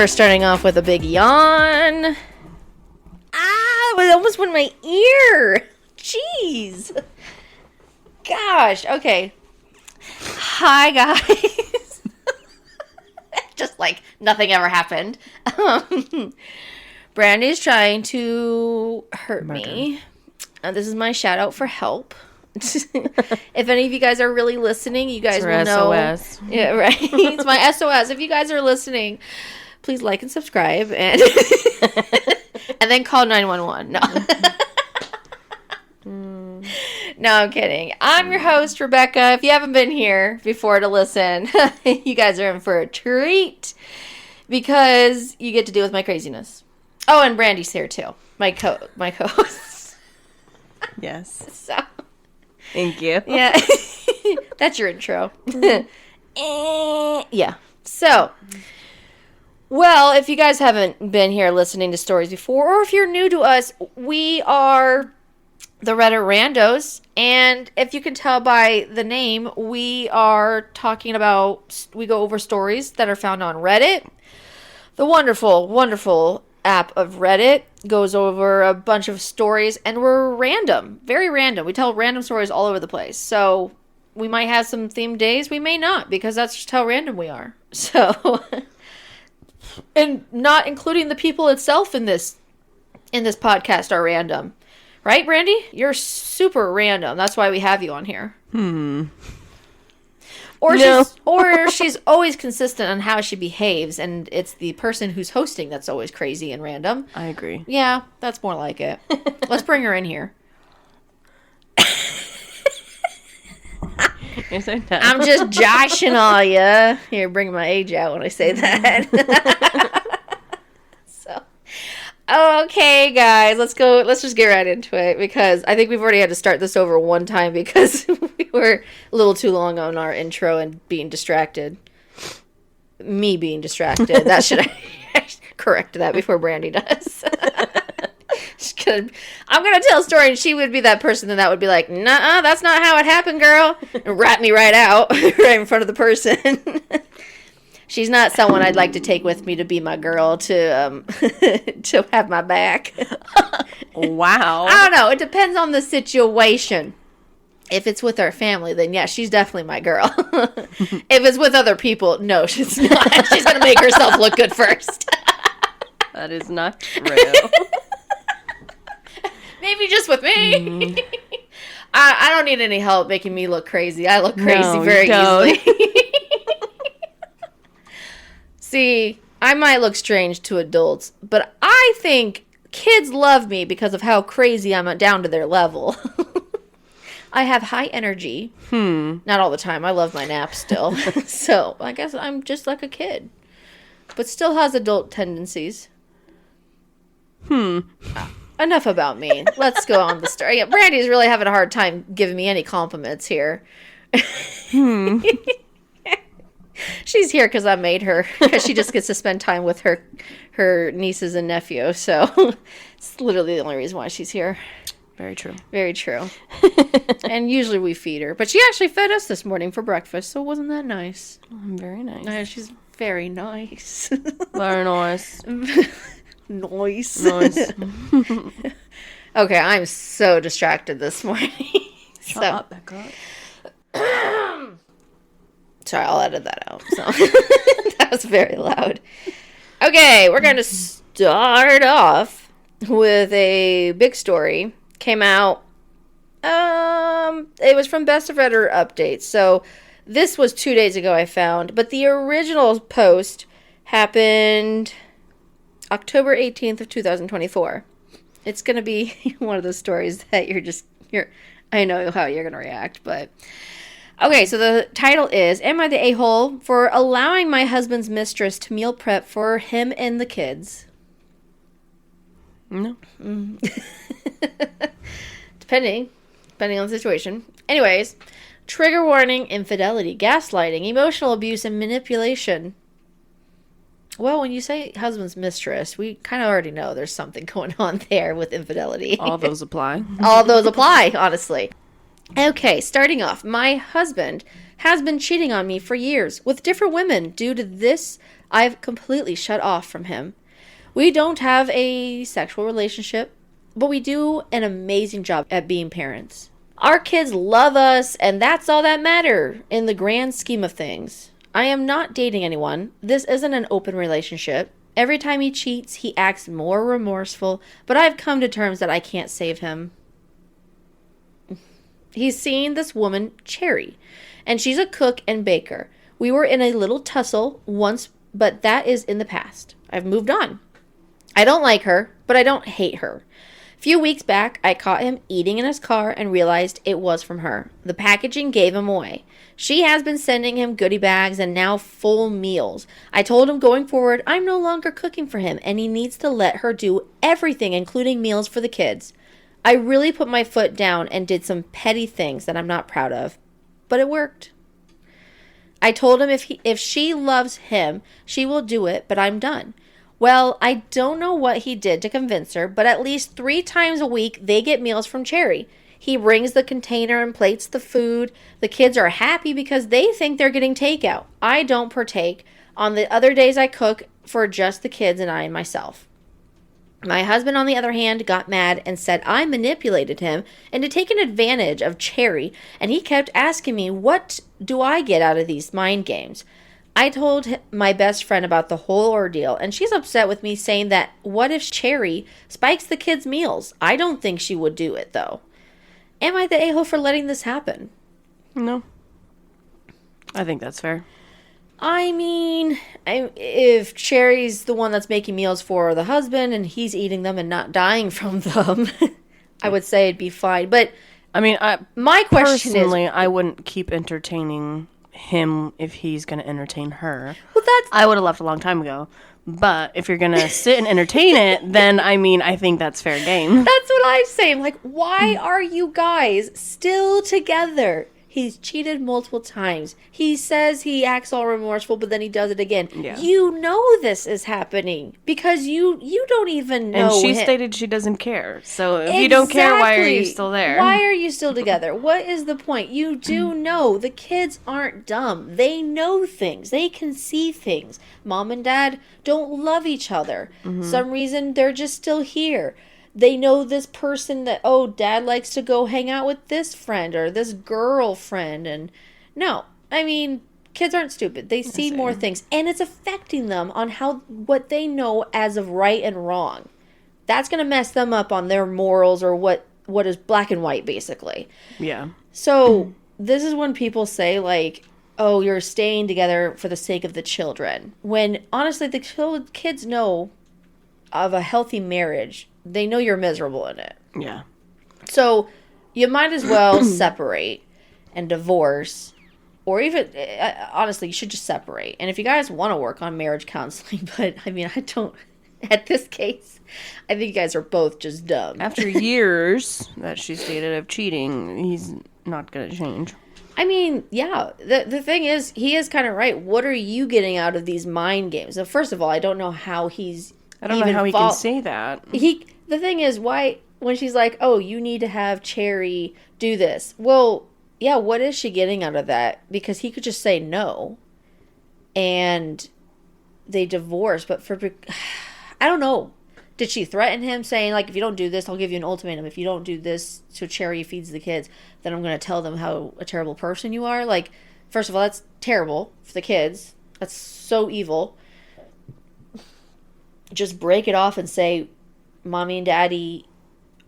we're starting off with a big yawn. Ah, it almost went in my ear. Jeez. Gosh, okay. Hi, guys. Just like nothing ever happened. Brandy's trying to hurt me. This is my shout out for help. If any of you guys are really listening, you guys will know. SOS. Yeah, right. It's my SOS. If you guys are listening, please like and subscribe and and then call 911. No. No, I'm kidding. I'm your host, Rebecca. If you haven't been here before to listen, you guys are in for a treat because you get to deal with my craziness. Oh, and Brandy's here too. My co-host. Yes. So, thank you. Yeah. That's your intro. Yeah. So, well, if you guys haven't been here listening to stories before, or if you're new to us, we are the Reddit Randos, and if you can tell by the name, we are talking about, we go over stories that are found on Reddit. The wonderful, wonderful app of Reddit goes over a bunch of stories, and we're random, very random. We tell random stories all over the place. So we might have some themed days, we may not, because that's just how random we are. So, and not including the people itself in this podcast are random. Right, Brandy? You're super random. That's why we have you on here. Or no. She's always consistent on how she behaves, and it's the person who's hosting that's always crazy and random. I agree. Yeah, that's more like it. Let's bring her in here. I'm just joshing all ya. Here, bring my age out when I say that. Okay, guys, let's just get right into it, because I think we've already had to start this over one time because we were a little too long on our intro and being distracted. Me being distracted. That should I correct that before Brandy does. I'm going to tell a story and she would be that person that would be like, "Nuh-uh, that's not how it happened, girl," and rat me right out right in front of the person. She's not someone I'd like to take with me to be my girl to to have my back. Wow. I don't know. It depends on the situation. If it's with our family, then yeah, she's definitely my girl. If it's with other people, no, she's not. She's going to make herself look good first. That is not true. Maybe just with me. I don't need any help making me look crazy. I look crazy very easily. See, I might look strange to adults, but I think kids love me because of how crazy I'm down to their level. I have high energy. Not all the time. I love my naps still. So, I guess I'm just like a kid. But still has adult tendencies. Enough about me. Let's go on the story. Yeah, Brandy's really having a hard time giving me any compliments here. She's here because I made her. Because she just gets to spend time with her nieces and nephew. So it's literally the only reason why she's here. Very true. Very true. And usually we feed her. But she actually fed us this morning for breakfast. So wasn't that nice? Very nice. She's very nice. Very nice. Nice. Okay, I'm so distracted this morning. Shut up, Becca. Sorry, I'll edit that out. So that was very loud. Okay, we're going to start off with a big story. Came out, it was from Best of Reddit Updates. So this was 2 days ago I found, but the original post happened October 18th of 2024. It's going to be one of those stories that I know how you're going to react, but okay, so the title is, "Am I the a-hole for allowing my husband's mistress to meal prep for him and the kids?" No. Depending on the situation. Anyways, trigger warning: infidelity, gaslighting, emotional abuse, and manipulation. Well, when you say husband's mistress, we kind of already know there's something going on there with infidelity. All those apply. All those apply, honestly. Okay, starting off, my husband has been cheating on me for years with different women. Due to this, I've completely shut off from him. We don't have a sexual relationship, but we do an amazing job at being parents. Our kids love us, and that's all that matters in the grand scheme of things. I am not dating anyone. This isn't an open relationship. Every time he cheats, he acts more remorseful, but I've come to terms that I can't save him. He's seen this woman, Cherry, and she's a cook and baker. We were in a little tussle once, but that is in the past. I've moved on. I don't like her, but I don't hate her. A few weeks back, I caught him eating in his car and realized it was from her. The packaging gave him away. She has been sending him goodie bags and now full meals. I told him going forward, I'm no longer cooking for him, and he needs to let her do everything, including meals for the kids. I really put my foot down and did some petty things that I'm not proud of, but it worked. I told him if she loves him, she will do it, but I'm done. Well, I don't know what he did to convince her, but at least 3 times a week they get meals from Cherry. He brings the container and plates the food. The kids are happy because they think they're getting takeout. I don't partake. On the other days I cook for just the kids and I and myself. My husband, on the other hand, got mad and said I manipulated him into taking advantage of Cherry, and he kept asking me, what do I get out of these mind games? I told my best friend about the whole ordeal, and she's upset with me, saying that what if Cherry spikes the kids' meals? I don't think she would do it, though. Am I the a-hole for letting this happen? No. I think that's fair. I mean, if Cherry's the one that's making meals for the husband and he's eating them and not dying from them, I would say it'd be fine. But I mean, my question personally, is, I wouldn't keep entertaining him if he's going to entertain her. Well, I would have left a long time ago. But if you're going to sit and entertain it, then, I mean, I think that's fair game. That's what I'm saying. Like, why are you guys still together? He's cheated multiple times. He says he acts all remorseful, but then he does it again. Yeah. You know this is happening because you don't even know. And she stated she doesn't care. So if you don't care, why are you still there? Why are you still together? What is the point? You do know. The kids aren't dumb. They know things. They can see things. Mom and dad don't love each other. Some reason they're just still here. They know this person that, oh, dad likes to go hang out with this friend or this girlfriend. And no, I mean, kids aren't stupid. They see more things. And it's affecting them on what they know as of right and wrong. That's going to mess them up on their morals or what is black and white, basically. Yeah. So this is when people say, like, oh, you're staying together for the sake of the children. When, honestly, the kids know of a healthy marriage. They know you're miserable in it. Yeah. So you might as well separate and divorce. Or even, honestly, you should just separate. And if you guys want to work on marriage counseling, but, I mean, I don't, at this case, I think you guys are both just dumb. After years that she stated of cheating, he's not going to change. I mean, yeah, the thing is, he is kind of right. What are you getting out of these mind games? Now, first of all, I don't know how he's I don't know how he can say that. The thing is, why, when she's like, oh, you need to have Cherry do this. Well, yeah, what is she getting out of that? Because he could just say no. And they divorce. But I don't know. Did she threaten him saying, like, if you don't do this, I'll give you an ultimatum. If you don't do this so Cherry feeds the kids, then I'm going to tell them how a terrible person you are? Like, first of all, that's terrible for the kids. That's so evil. Just break it off and say, mommy and daddy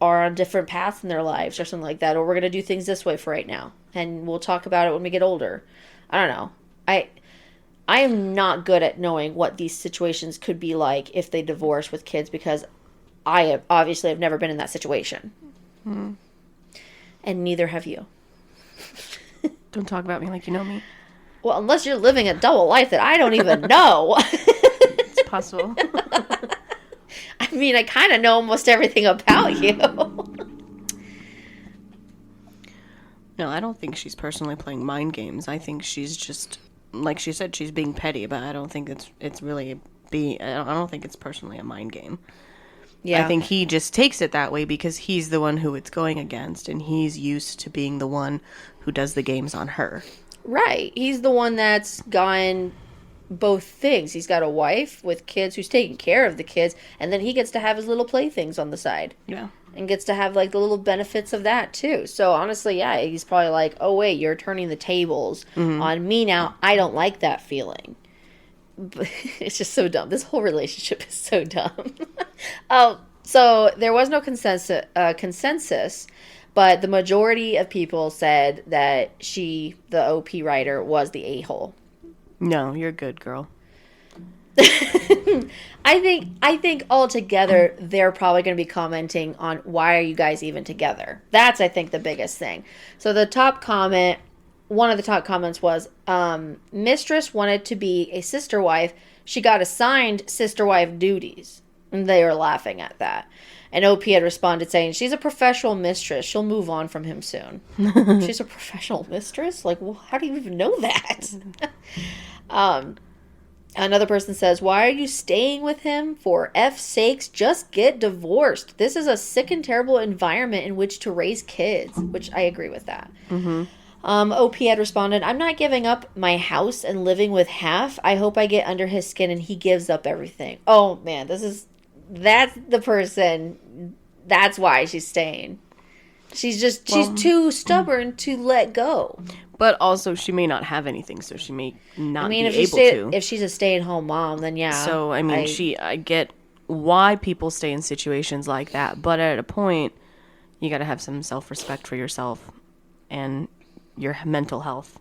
are on different paths in their lives or something like that. Or we're going to do things this way for right now. And we'll talk about it when we get older. I don't know. I am not good at knowing what these situations could be like if they divorce with kids because I obviously have never been in that situation. And neither have you. Don't talk about me like you know me. Well, unless you're living a double life that I don't even know. It's possible. I mean, I kind of know almost everything about you. No, I don't think she's personally playing mind games. I think she's just, like she said, she's being petty, but I don't think it's really I don't think it's personally a mind game. Yeah. I think he just takes it that way because he's the one who it's going against, and he's used to being the one who does the games on her. Right. He's the one that's gone both things. He's got a wife with kids who's taking care of the kids, and then he gets to have his little playthings on the side. Yeah. And gets to have, like, the little benefits of that, too. So, honestly, yeah, he's probably like, oh, wait, you're turning the tables on me now. I don't like that feeling. But it's just so dumb. This whole relationship is so dumb. So, there was no consensus, but the majority of people said that the OP writer, was the a-hole. No, you're good, girl. I think altogether they're probably going to be commenting on why are you guys even together. That's, I think, the biggest thing. So one of the top comments was, mistress wanted to be a sister wife. She got assigned sister wife duties. And they were laughing at that. And OP had responded saying, she's a professional mistress. She'll move on from him soon. She's a professional mistress? Like, well, how do you even know that? Another person says, why are you staying with him? For F's sakes, just get divorced. This is a sick and terrible environment in which to raise kids, which I agree with that. OP had responded, I'm not giving up my house and living with half. I hope I get under his skin and he gives up everything. Oh, man, that's the person. That's why she's staying. She's too stubborn to let go. But also, she may not have anything, so she may not be able to. If she's a stay-at-home mom, then yeah. So, I mean, I get why people stay in situations like that, but at a point, you got to have some self-respect for yourself and your mental health,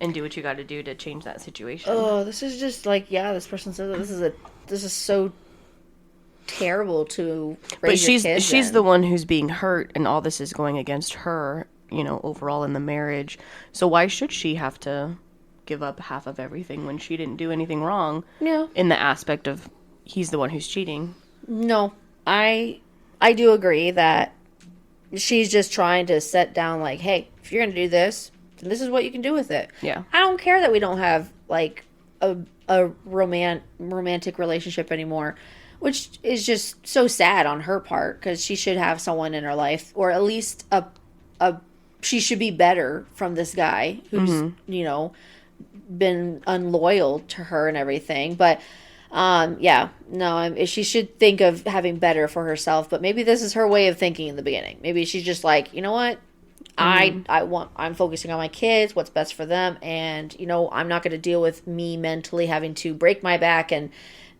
and do what you got to do to change that situation. Oh, this is just like, yeah, this person says that this is so terrible to raise your kids. She's the one who's being hurt, and all this is going against her, overall in the marriage. So why should she have to give up half of everything when she didn't do anything wrong? No. In the aspect of he's the one who's cheating. No. I do agree that she's just trying to set down, like, hey, if you're going to do this, then this is what you can do with it. Yeah. I don't care that we don't have, like, a romantic relationship anymore, which is just so sad on her part, because she should have someone in her life, or at least she should be better from this guy who's, been unloyal to her and everything. But, she should think of having better for herself. But maybe this is her way of thinking in the beginning. Maybe she's just like, you know what? I'm focusing on my kids, what's best for them. And, I'm not going to deal with me mentally having to break my back and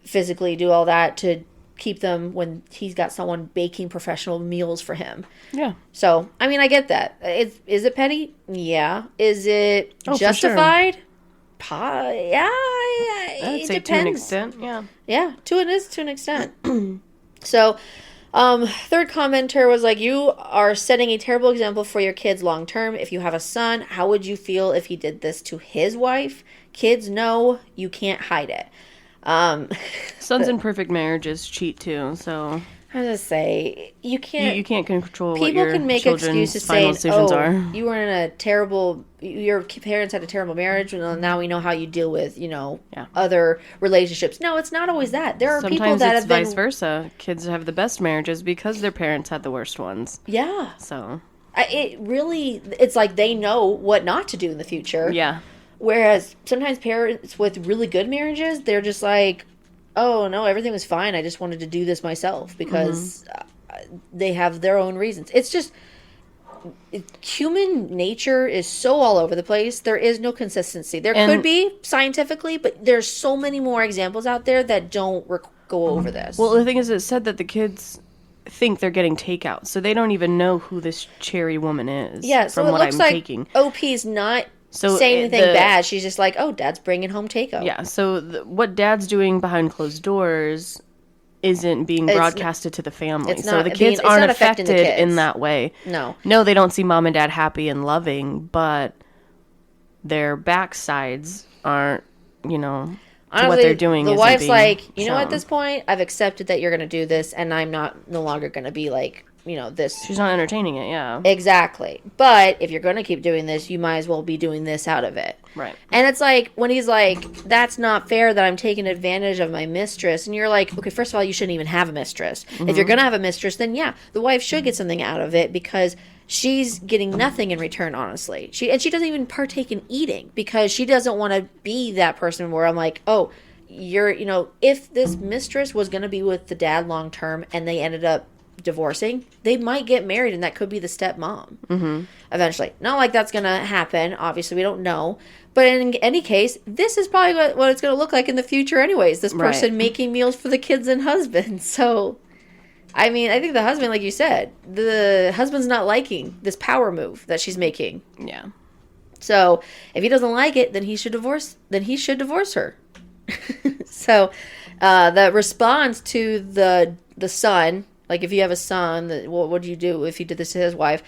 physically do all that to keep them when he's got someone baking professional meals for him. Yeah. So, I mean, I get that. Is it petty? Yeah. Is it justified? Sure. Yeah. I'd say depends. To an extent, yeah. Yeah, to an extent. So, third commenter was like, you are setting a terrible example for your kids long term. If you have a son, how would you feel if he did this to his wife? Kids know you can't hide it. Sons in perfect marriages cheat too, so I was gonna say you can't. You can't control people what your can make children's excuses final saying, decisions "Oh, are. you were in a terrible. Your parents had a terrible marriage, and now we know how you deal with other relationships." No, it's not always that. There are Sometimes people that it's have been vice versa. Kids have the best marriages because their parents had the worst ones. Yeah. So it's like they know what not to do in the future. Yeah. Whereas sometimes parents with really good marriages, they're just like, oh, no, everything was fine. I just wanted to do this myself because they have their own reasons. It's just human nature is so all over the place. There is no consistency. There could be scientifically, but there's so many more examples out there that don't go over this. Well, the thing is, it said that the kids think they're getting takeout, so they don't even know who this cherry woman is. Yeah, so from it what looks I'm like taking. OP's not saying anything bad. She's just like, oh, Dad's bringing home takeout. Yeah, so what Dad's doing behind closed doors isn't being broadcasted to the family. So the kids aren't affected in that way. No, they don't see Mom and Dad happy and loving, but their backsides aren't, honestly, to what they're doing. The wife's like, you know, at this point, I've accepted that you're going to do this, and I'm no longer going to be like this. She's not entertaining it, yeah. Exactly. But if you're going to keep doing this, you might as well be doing this out of it. Right. And it's like, when he's like, that's not fair that I'm taking advantage of my mistress. And you're like, okay, first of all, you shouldn't even have a mistress. If you're going to have a mistress, then yeah, the wife should get something out of it, because she's getting nothing in return, honestly. She doesn't even partake in eating, because she doesn't want to be that person where I'm like, oh, if this mistress was going to be with the dad long term and they ended up divorcing, they might get married, and that could be the stepmom eventually. Not like that's going to happen. Obviously, we don't know. But in any case, this is probably what it's going to look like in the future anyways. This person making meals for the kids and husband. So, I mean, I think the husband, like you said, the husband's not liking this power move that she's making. Yeah. So, if he doesn't like it, then he should divorce her. So, the response to the son, like if you have a son, what do you do if you did this to his wife?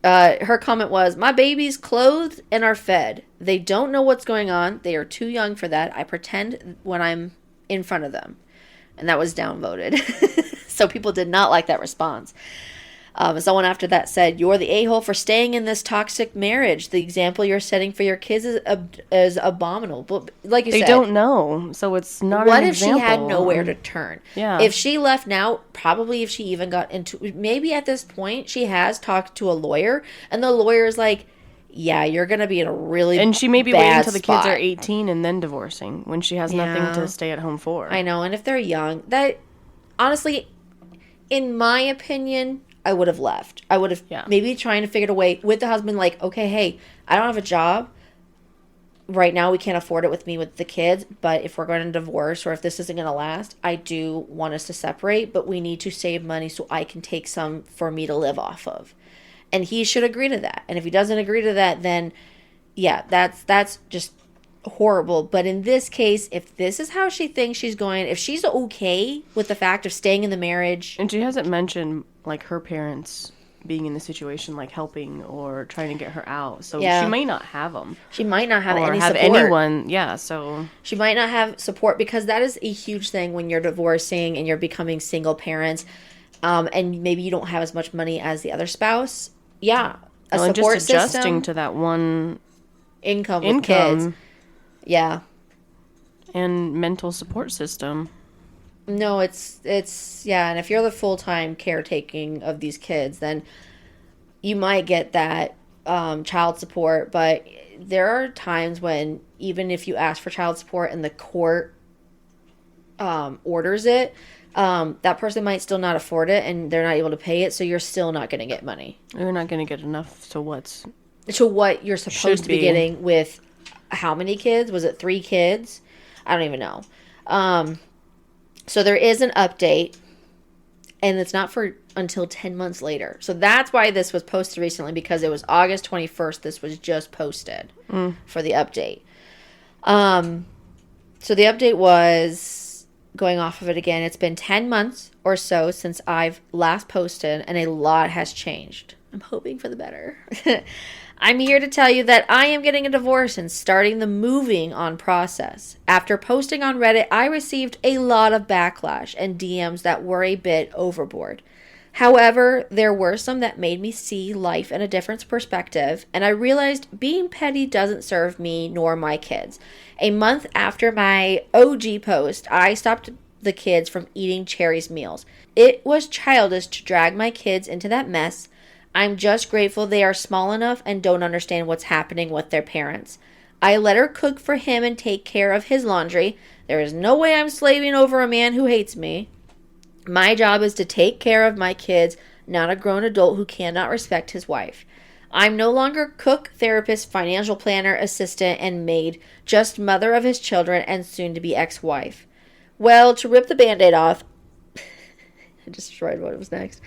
Her comment was, "My baby's clothed and are fed. They don't know what's going on. They are too young for that. I pretend when I'm in front of them." And that was downvoted. So people did not like that response. Someone after that said, "You're the a-hole for staying in this toxic marriage. The example you're setting for your kids is abominable." But like you said, they don't know, so it's not. What an if example. she had nowhere to turn? Yeah. If she left now, probably if she even got into, maybe at this point she has talked to a lawyer, and the lawyer is like, "Yeah, you're gonna be in a really and she may be bad waiting until the spot. kids are 18 and then divorcing when she has nothing to stay at home for." I know, and if they're young, that honestly, in my opinion, I would have left. I would have maybe trying to figure a way with the husband, like, okay, hey, I don't have a job. Right now we can't afford it with me with the kids, but if we're going to divorce or if this isn't going to last, I do want us to separate, but we need to save money so I can take some for me to live off of. And he should agree to that. And if he doesn't agree to that, then yeah, that's just horrible. But in this case, if this is how she thinks she's going, if she's okay with the fact of staying in the marriage. And she hasn't mentioned like her parents being in the situation, like helping or trying to get her out. So she might not have them. She might not have any have support. anyone. Yeah, so she might not have support, because that is a huge thing when you're divorcing and you're becoming single parents, and maybe you don't have as much money as the other spouse. Yeah, a support just adjusting system to that one income with kids. Yeah, and mental support system. No, it's and if you're the full-time caretaking of these kids, then you might get that child support, but there are times when even if you ask for child support and the court orders it, that person might still not afford it and they're not able to pay it, so you're still not going to get money. You're not going to get enough to what you're supposed to be getting with how many kids? Was it 3 kids? I don't even know. So there is an update, and it's not for until 10 months later. So that's why this was posted recently, because it was August 21st. This was just posted for the update. So the update was, going off of it again, it's been 10 months or so since I've last posted, and a lot has changed. I'm hoping for the better. I'm here to tell you that I am getting a divorce and starting the moving on process. After posting on Reddit, I received a lot of backlash and DMs that were a bit overboard. However, there were some that made me see life in a different perspective, and I realized being petty doesn't serve me nor my kids. A month after my OG post, I stopped the kids from eating Cherry's meals. It was childish to drag my kids into that mess. I'm just grateful they are small enough and don't understand what's happening with their parents. I let her cook for him and take care of his laundry. There is no way I'm slaving over a man who hates me. My job is to take care of my kids, not a grown adult who cannot respect his wife. I'm no longer cook, therapist, financial planner, assistant, and maid, just mother of his children and soon-to-be ex-wife. Well, to rip the Band-Aid off... I just destroyed what was next.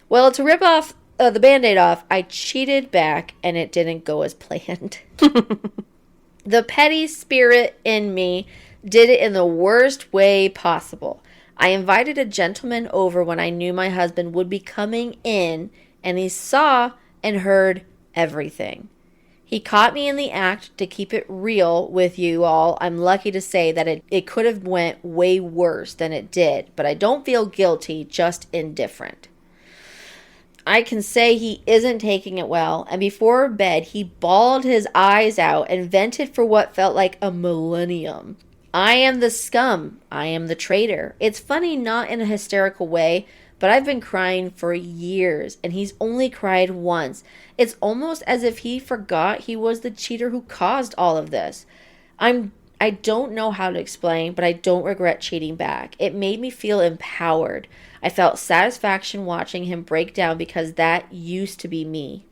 Well, to rip off the Band-Aid off, I cheated back, and it didn't go as planned. The petty spirit in me did it in the worst way possible. I invited a gentleman over when I knew my husband would be coming in, and he saw and heard everything. He caught me in the act. To keep it real with you all, I'm lucky to say that it could have went way worse than it did, but I don't feel guilty, just indifferent. I can say he isn't taking it well, and before bed, he bawled his eyes out and vented for what felt like a millennium. I am the scum. I am the traitor. It's funny, not in a hysterical way, but I've been crying for years, and he's only cried once. It's almost as if he forgot he was the cheater who caused all of this. I don't know how to explain, but I don't regret cheating back. It made me feel empowered. I felt satisfaction watching him break down because that used to be me.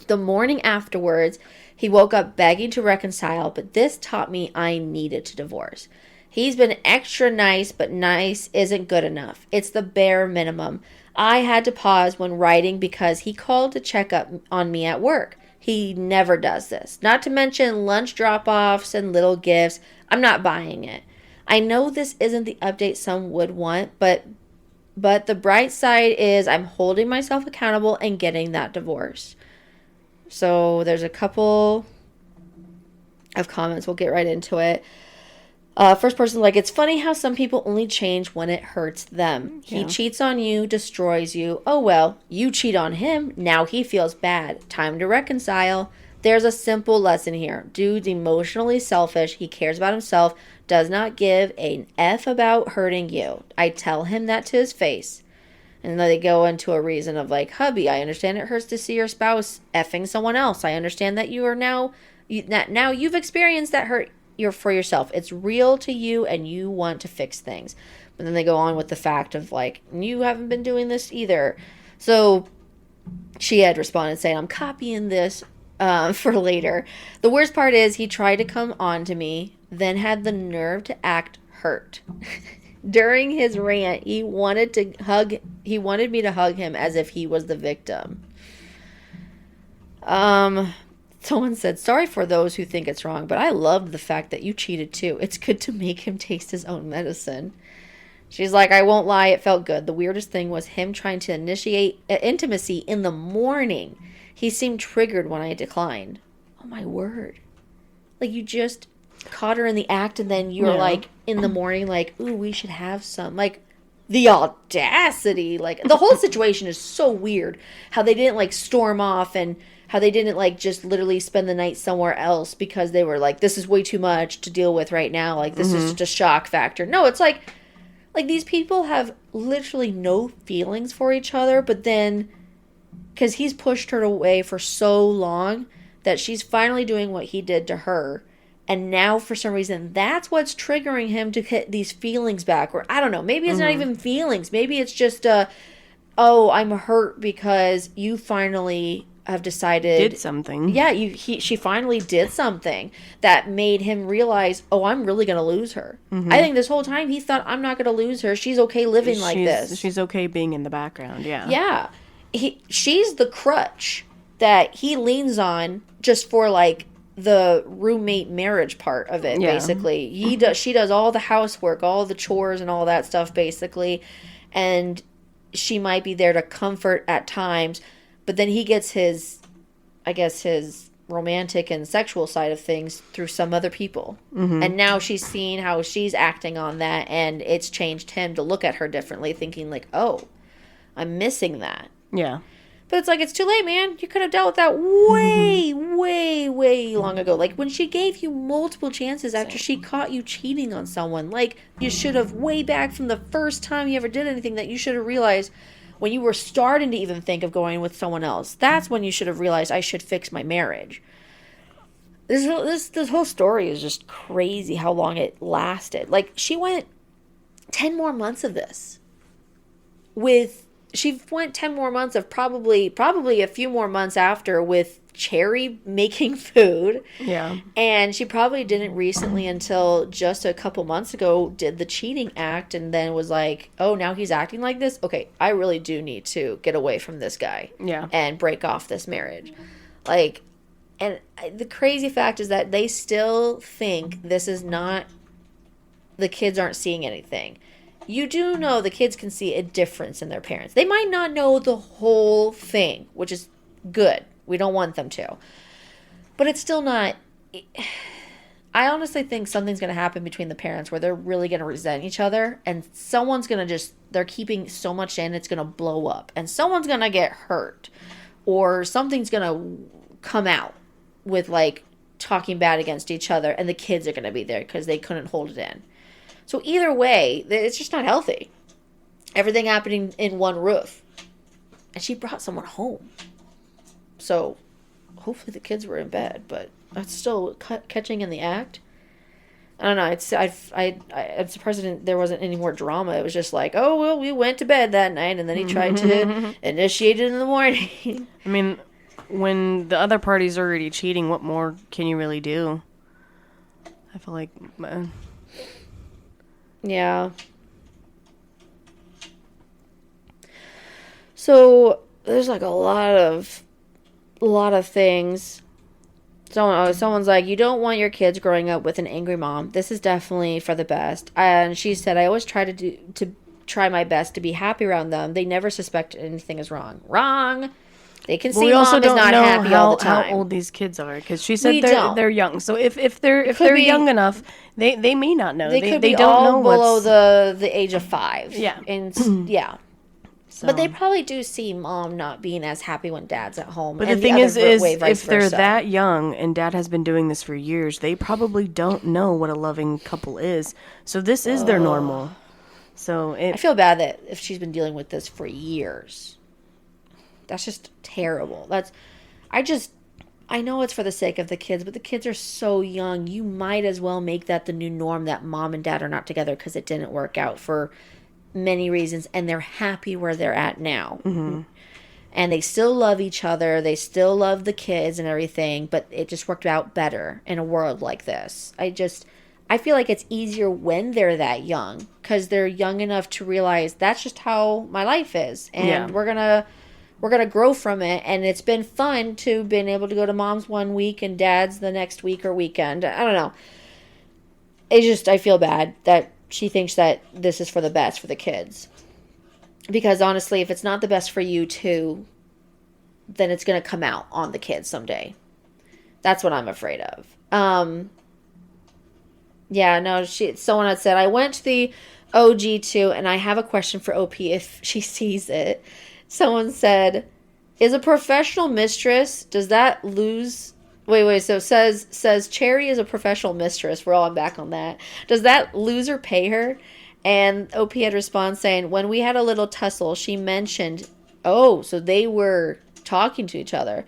The morning afterwards, he woke up begging to reconcile, but this taught me I needed to divorce. He's been extra nice, but nice isn't good enough. It's the bare minimum. I had to pause when writing because he called to check up on me at work. He never does this. Not to mention lunch drop-offs and little gifts. I'm not buying it. I know this isn't the update some would want, but the bright side is I'm holding myself accountable and getting that divorce. So there's a couple of comments. We'll get right into it. First person, like, it's funny how some people only change when it hurts them. Yeah. He cheats on you, destroys you. Oh, well, you cheat on him. Now he feels bad. Time to reconcile. There's a simple lesson here. Dude's emotionally selfish. He cares about himself. Does not give an F about hurting you. I tell him that to his face. And then they go into a reason of like, hubby, I understand it hurts to see your spouse effing someone else. I understand that you are now you've experienced that hurt for yourself. It's real to you and you want to fix things. But then they go on with the fact of like, you haven't been doing this either. So she had responded saying, I'm copying this for later. The worst part is he tried to come on to me, then had the nerve to act hurt. During his rant, he wanted me to hug him as if he was the victim. Someone said, sorry for those who think it's wrong, but I loved the fact that you cheated too. It's good to make him taste his own medicine. She's like, I won't lie, it felt good. The weirdest thing was him trying to initiate intimacy in the morning. He seemed triggered when I declined. Oh my word. Like, you just caught her in the act and then you're like, in the morning, like, ooh, we should have some. Like, the audacity. Like, the whole situation is so weird. How they didn't, like, storm off and how they didn't, like, just literally spend the night somewhere else because they were like, this is way too much to deal with right now. Like, this is just a shock factor. No, it's like these people have literally no feelings for each other, but then, because he's pushed her away for so long that she's finally doing what he did to her. And now, for some reason, that's what's triggering him to get these feelings back. Or, I don't know, maybe it's not even feelings. Maybe it's just, oh, I'm hurt because you finally have decided did something. Yeah, she finally did something that made him realize, oh, I'm really gonna lose her. I think this whole time he thought, I'm not gonna lose her. She's okay living like this. She's okay being in the background. Yeah. She's the crutch that he leans on just for like the roommate marriage part of it. Basically, she does all the housework, all the chores, and all that stuff basically, and she might be there to comfort at times. But then he gets his romantic and sexual side of things through some other people. And now she's seeing how she's acting on that, and it's changed him to look at her differently, thinking like, oh, I'm missing that. Yeah. But it's like, it's too late, man. You could have dealt with that way, way, way long ago. Like, when she gave you multiple chances after she caught you cheating on someone. Like, you should have, way back from the first time you ever did anything, that you should have realized when you were starting to even think of going with someone else. That's when you should have realized, I should fix my marriage. This whole story is just crazy how long it lasted. Like, she went 10 more months of this she went 10 more months of probably a few more months after with Cherry making food. Yeah. And she probably didn't recently, until just a couple months ago, did the cheating act and then was like, oh, now he's acting like this? Okay, I really do need to get away from this guy. Yeah. And break off this marriage. Like, and the crazy fact is that they still think this is not, the kids aren't seeing anything. You do know the kids can see a difference in their parents. They might not know the whole thing, which is good. We don't want them to. But it's still not... I honestly think something's going to happen between the parents where they're really going to resent each other, and someone's going to they're keeping so much in, it's going to blow up, and someone's going to get hurt, or something's going to come out with, like, talking bad against each other, and the kids are going to be there because they couldn't hold it in. So either way, it's just not healthy. Everything happening in one roof. And she brought someone home. So hopefully the kids were in bed, but that's still catching in the act. I don't know. I'm surprised there wasn't any more drama. It was just like, oh, well, we went to bed that night, and then he tried to initiate it in the morning. I mean, when the other party's already cheating, what more can you really do? I feel like... Yeah. So there's like a lot of things. Someone's like, you don't want your kids growing up with an angry mom. This is definitely for the best. And she said, I always try to try my best to be happy around them. They never suspect anything is wrong. Wrong. They can see mom is not happy all the time. How old these kids are, because she said they're young. So if they're young enough, they may not know. They could be don't all know below the age of 5. Yeah, and yeah. So. But they probably do see mom not being as happy when dad's at home. But the thing is if they're that young and dad has been doing this for years, they probably don't know what a loving couple is. So this is their normal. So I feel bad that if she's been dealing with this for years. That's just terrible. I know it's for the sake of the kids, but the kids are so young. You might as well make that the new norm that mom and dad are not together because it didn't work out for many reasons, and they're happy where they're at now. Mm-hmm. And they still love each other. They still love the kids and everything, but it just worked out better in a world like this. I feel like it's easier when they're that young because they're young enough to realize that's just how my life is, and we're gonna grow from it. And it's been fun to been able to go to mom's one week and dad's the next week or weekend. I don't know. I feel bad that she thinks that this is for the best for the kids. Because honestly, if it's not the best for you too, then it's going to come out on the kids someday. That's what I'm afraid of. Someone had said, I went to the OG too, and I have a question for OP if she sees it. Someone said, is a professional mistress, does that lose... Wait, so says Cherry is a professional mistress. We're all back on that. Does that loser pay her? And OP had response saying, when we had a little tussle, she mentioned, so they were talking to each other.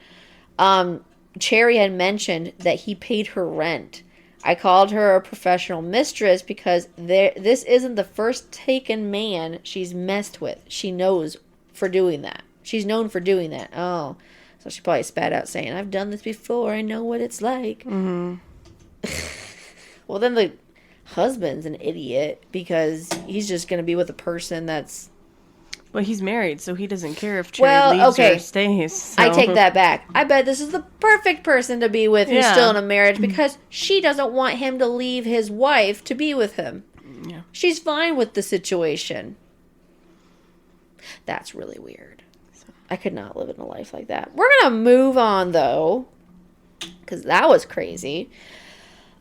Cherry had mentioned that he paid her rent. I called her a professional mistress because this isn't the first taken man she's messed with. She knows for doing that. She's known for doing that. Oh, so she probably spat out saying, I've done this before. I know what it's like. Mm-hmm. Well, then the husband's an idiot because he's just going to be with a person that's... Well, he's married, so he doesn't care if Cherry leaves or stays. So. I take that back. I bet this is the perfect person to be with who's still in a marriage because she doesn't want him to leave his wife to be with him. Yeah. She's fine with the situation. That's really weird. I could not live in a life like that. We're going to move on, though, because that was crazy.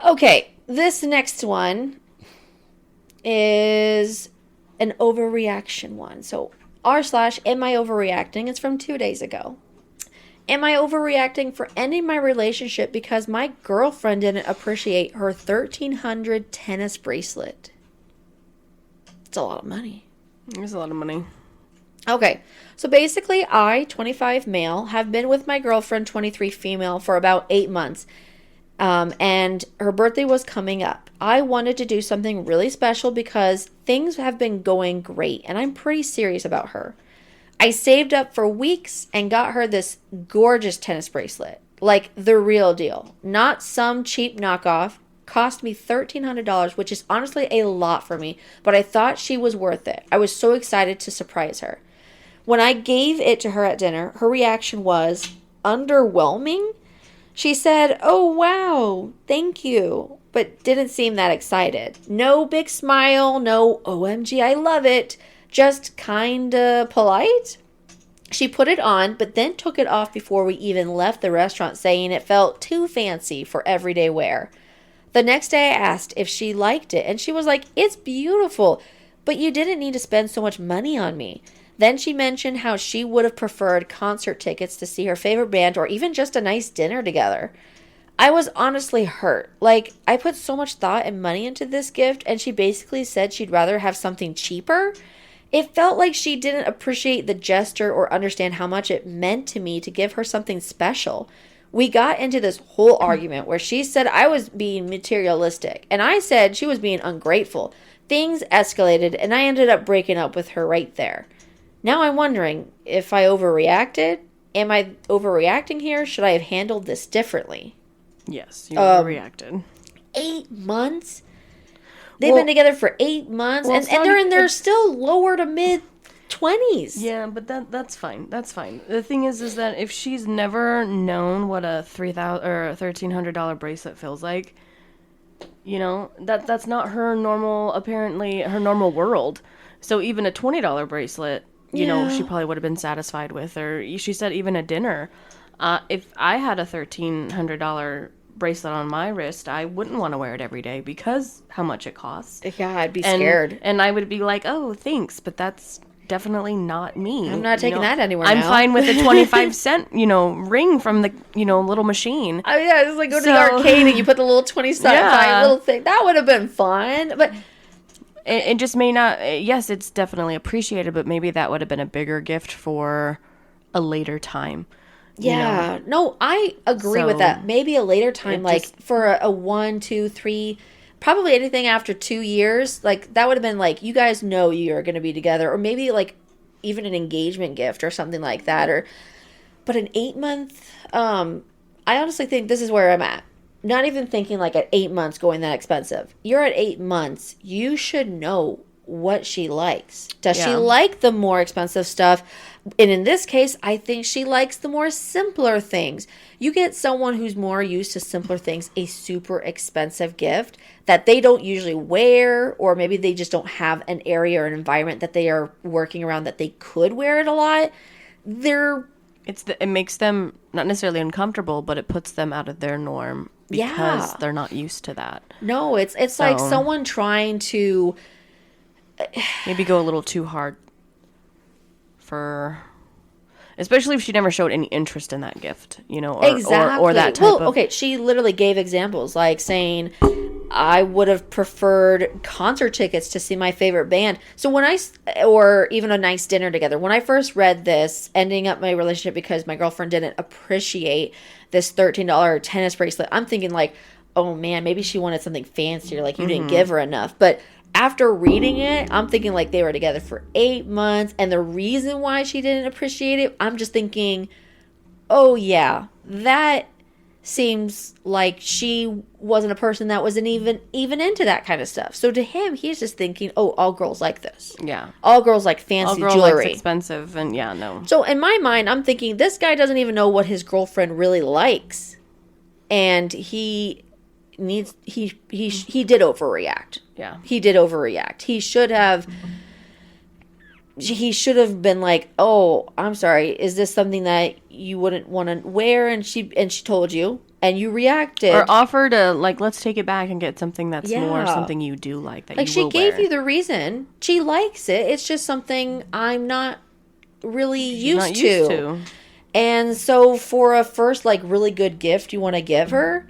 Okay, this next one is an overreaction one. So, r/am I overreacting? It's from 2 days ago. Am I overreacting for ending my relationship because my girlfriend didn't appreciate her $1,300 tennis bracelet? It's a lot of money. It's a lot of money. Okay, so basically I, 25 male, have been with my girlfriend, 23 female, for about 8 months. And her birthday was coming up. I wanted to do something really special because things have been going great, and I'm pretty serious about her. I saved up for weeks and got her this gorgeous tennis bracelet. Like the real deal. Not some cheap knockoff. Cost me $1,300, which is honestly a lot for me, but I thought she was worth it. I was so excited to surprise her. When I gave it to her at dinner, her reaction was underwhelming. She said, oh, wow, thank you, but didn't seem that excited. No big smile, no OMG, I love it, just kinda polite. She put it on, but then took it off before we even left the restaurant, saying it felt too fancy for everyday wear. The next day I asked if she liked it, and she was like, "It's beautiful, but you didn't need to spend so much money on me." Then she mentioned how she would have preferred concert tickets to see her favorite band or even just a nice dinner together. I was honestly hurt. Like, I put so much thought and money into this gift, and she basically said she'd rather have something cheaper. It felt like she didn't appreciate the gesture or understand how much it meant to me to give her something special. We got into this whole argument where she said I was being materialistic, and I said she was being ungrateful. Things escalated, and I ended up breaking up with her right there. Now I'm wondering if I overreacted. Am I overreacting here? Should I have handled this differently? Yes, you overreacted. 8 months? They've been together for 8 months, and they're in their still lower to mid 20s. Yeah, but that's fine. That's fine. The thing is that if she's never known what a $3,000 or $1,300 bracelet feels like, you know, that's not her normal. Apparently, her normal world. So even a $20 bracelet, you know, she probably would have been satisfied with. Or she said even a dinner. If I had a $1,300 bracelet on my wrist, I wouldn't want to wear it every day because how much it costs. Yeah, I'd be scared. And I would be like, oh, thanks, but that's definitely not me. I'm not taking that anywhere I'm now. fine with the 25-cent, ring from the, little machine. Oh, yeah, it's like go to the arcade and you put the little 20-cent little thing. That would have been fun, but... It just may not... Yes, it's definitely appreciated, but maybe that would have been a bigger gift for a later time. Yeah. No, I agree with that. Maybe a later time, like for a 1, 2, 3... Probably anything after 2 years, like that would have been like, you guys know you're going to be together, or maybe like even an engagement gift or something like that. But an 8-month, I honestly think this is where I'm at. Not even thinking like at 8 months going that expensive. You're at 8 months. You should know what she likes. Does she like the more expensive stuff? And in this case, I think she likes the more simpler things. You get someone who's more used to simpler things, a super expensive gift that they don't usually wear, or maybe they just don't have an area or an environment that they are working around that they could wear it a lot. It makes them not necessarily uncomfortable, but it puts them out of their norm because they're not used to that. No, it's like someone trying to maybe go a little too hard for, especially if she never showed any interest in that gift, or that type of... Okay, she literally gave examples, like saying, I would have preferred concert tickets to see my favorite band. So or even a nice dinner together. When I first read this, ending up my relationship because my girlfriend didn't appreciate this $13 tennis bracelet, I'm thinking like, oh man, maybe she wanted something fancier, like you didn't give her enough. But after reading it, I'm thinking like they were together for 8 months, and the reason why she didn't appreciate it, I'm just thinking, oh yeah, that seems like she wasn't a person that wasn't even into that kind of stuff. So to him, he's just thinking, oh, all girls like this. Yeah. All girls like fancy jewelry. Likes expensive, and no. So in my mind, I'm thinking this guy doesn't even know what his girlfriend really likes. And he did overreact. Yeah. He did overreact. He should have been like, "Oh, I'm sorry. Is this something that you wouldn't want to wear?" And she told you, and you reacted, or offered a let's take it back and get something that's more something you do like that. Like she gave you the reason. She likes it. It's just something I'm not really used to. And so for a first really good gift you want to give her,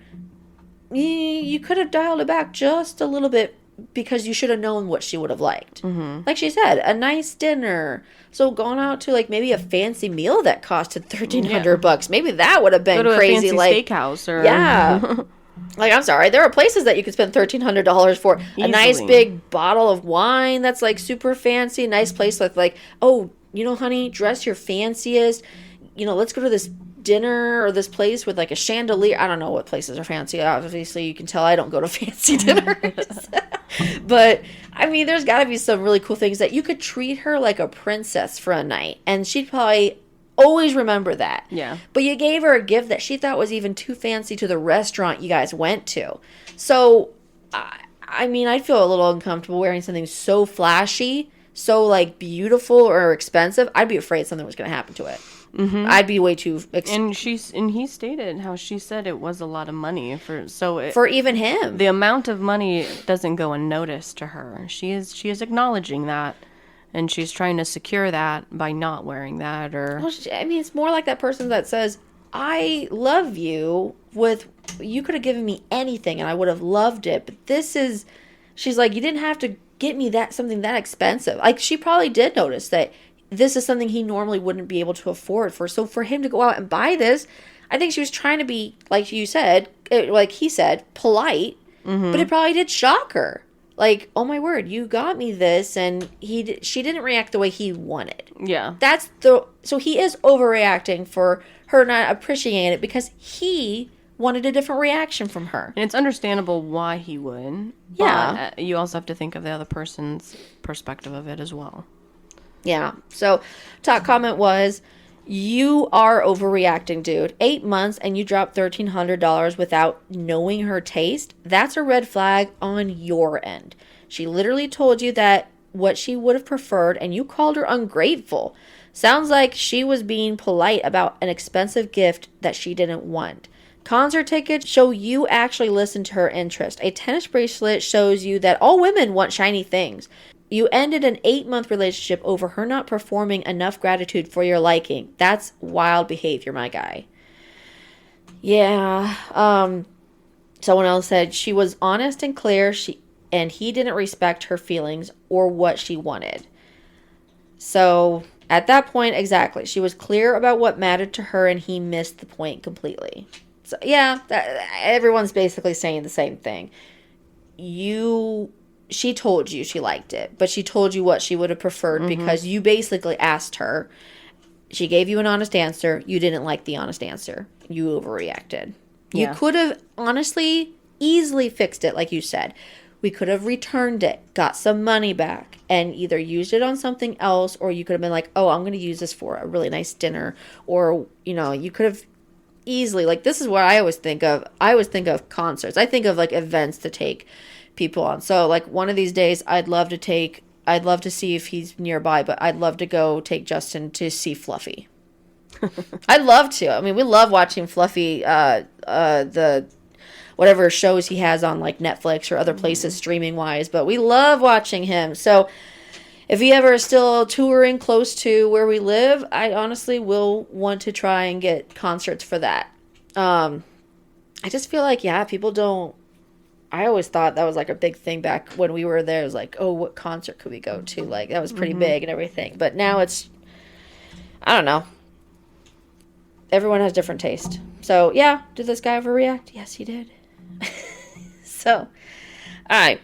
you could have dialed it back just a little bit, because you should have known what she would have liked. Mm-hmm. Like she said, a nice dinner. So going out to maybe a fancy meal that costed $1,300. Maybe that would have been crazy. A fancy steakhouse or I'm sorry, there are places that you could spend $1,300 for. Easily. A nice big bottle of wine that's super fancy. A nice place with oh, honey, dress your fanciest. Let's go to this dinner or this place with a chandelier. I don't know what places are fancy. Obviously, you can tell I don't go to fancy dinners. But, I mean, there's got to be some really cool things that you could treat her like a princess for a night. And she'd probably always remember that. Yeah. But you gave her a gift that she thought was even too fancy to the restaurant you guys went to. So, I mean, I'd feel a little uncomfortable wearing something so flashy, so, beautiful or expensive. I'd be afraid something was going to happen to it. I'd be way too... And he stated how she said it was a lot of money for even him. The amount of money doesn't go unnoticed to her. She is acknowledging that, and she's trying to secure that by not wearing that. Or well, I mean, it's more like that person that says, I love you you could have given me anything and I would have loved it, but this is... She's like, you didn't have to get me something that expensive. Like, she probably did notice that this is something he normally wouldn't be able to afford for. So for him to go out and buy this, I think she was trying to be, like you said, like he said, polite, but it probably did shock her. Like, oh my word, you got me this, and she didn't react the way he wanted. Yeah. So he is overreacting for her not appreciating it because he wanted a different reaction from her. And it's understandable why he would. Yeah. But you also have to think of the other person's perspective of it as well. Yeah. So, top comment was, you are overreacting, dude. 8 months and you dropped $1,300 without knowing her taste. That's a red flag on your end. She literally told you that what she would have preferred and you called her ungrateful. Sounds like she was being polite about an expensive gift that she didn't want. Concert tickets show you actually listened to her interest. A tennis bracelet shows you that all women want shiny things. You ended an 8-month relationship over her not performing enough gratitude for your liking. That's wild behavior, my guy. Yeah. Someone else said she was honest and clear, and he didn't respect her feelings or what she wanted. So, at that point, exactly. She was clear about what mattered to her, and he missed the point completely. So, yeah, everyone's basically saying the same thing. She told you she liked it, but she told you what she would have preferred because you basically asked her. She gave you an honest answer. You didn't like the honest answer. You overreacted. Yeah. You could have honestly, easily fixed it, like you said. We could have returned it, got some money back, and either used it on something else, or you could have been like, oh, I'm going to use this for a really nice dinner. Or, you could have easily, like, this is what I always think of. I always think of concerts. I think of, like, events to take people on. So, like, one of these days, I'd love to see if he's nearby, but I'd love to go take Justin to see Fluffy. I'd love to. I mean, we love watching Fluffy, the whatever shows he has on, like, Netflix or other places streaming wise, but we love watching him. So if he ever is still touring close to where we live, I honestly will want to try and get concerts for that. I just feel like, people don't. I always thought that was like a big thing back when we were there. It was like, oh, what concert could we go to? Like, that was pretty big and everything. But now it's, I don't know. Everyone has different taste. So, yeah, did this guy overreact? Yes, he did. So, all right.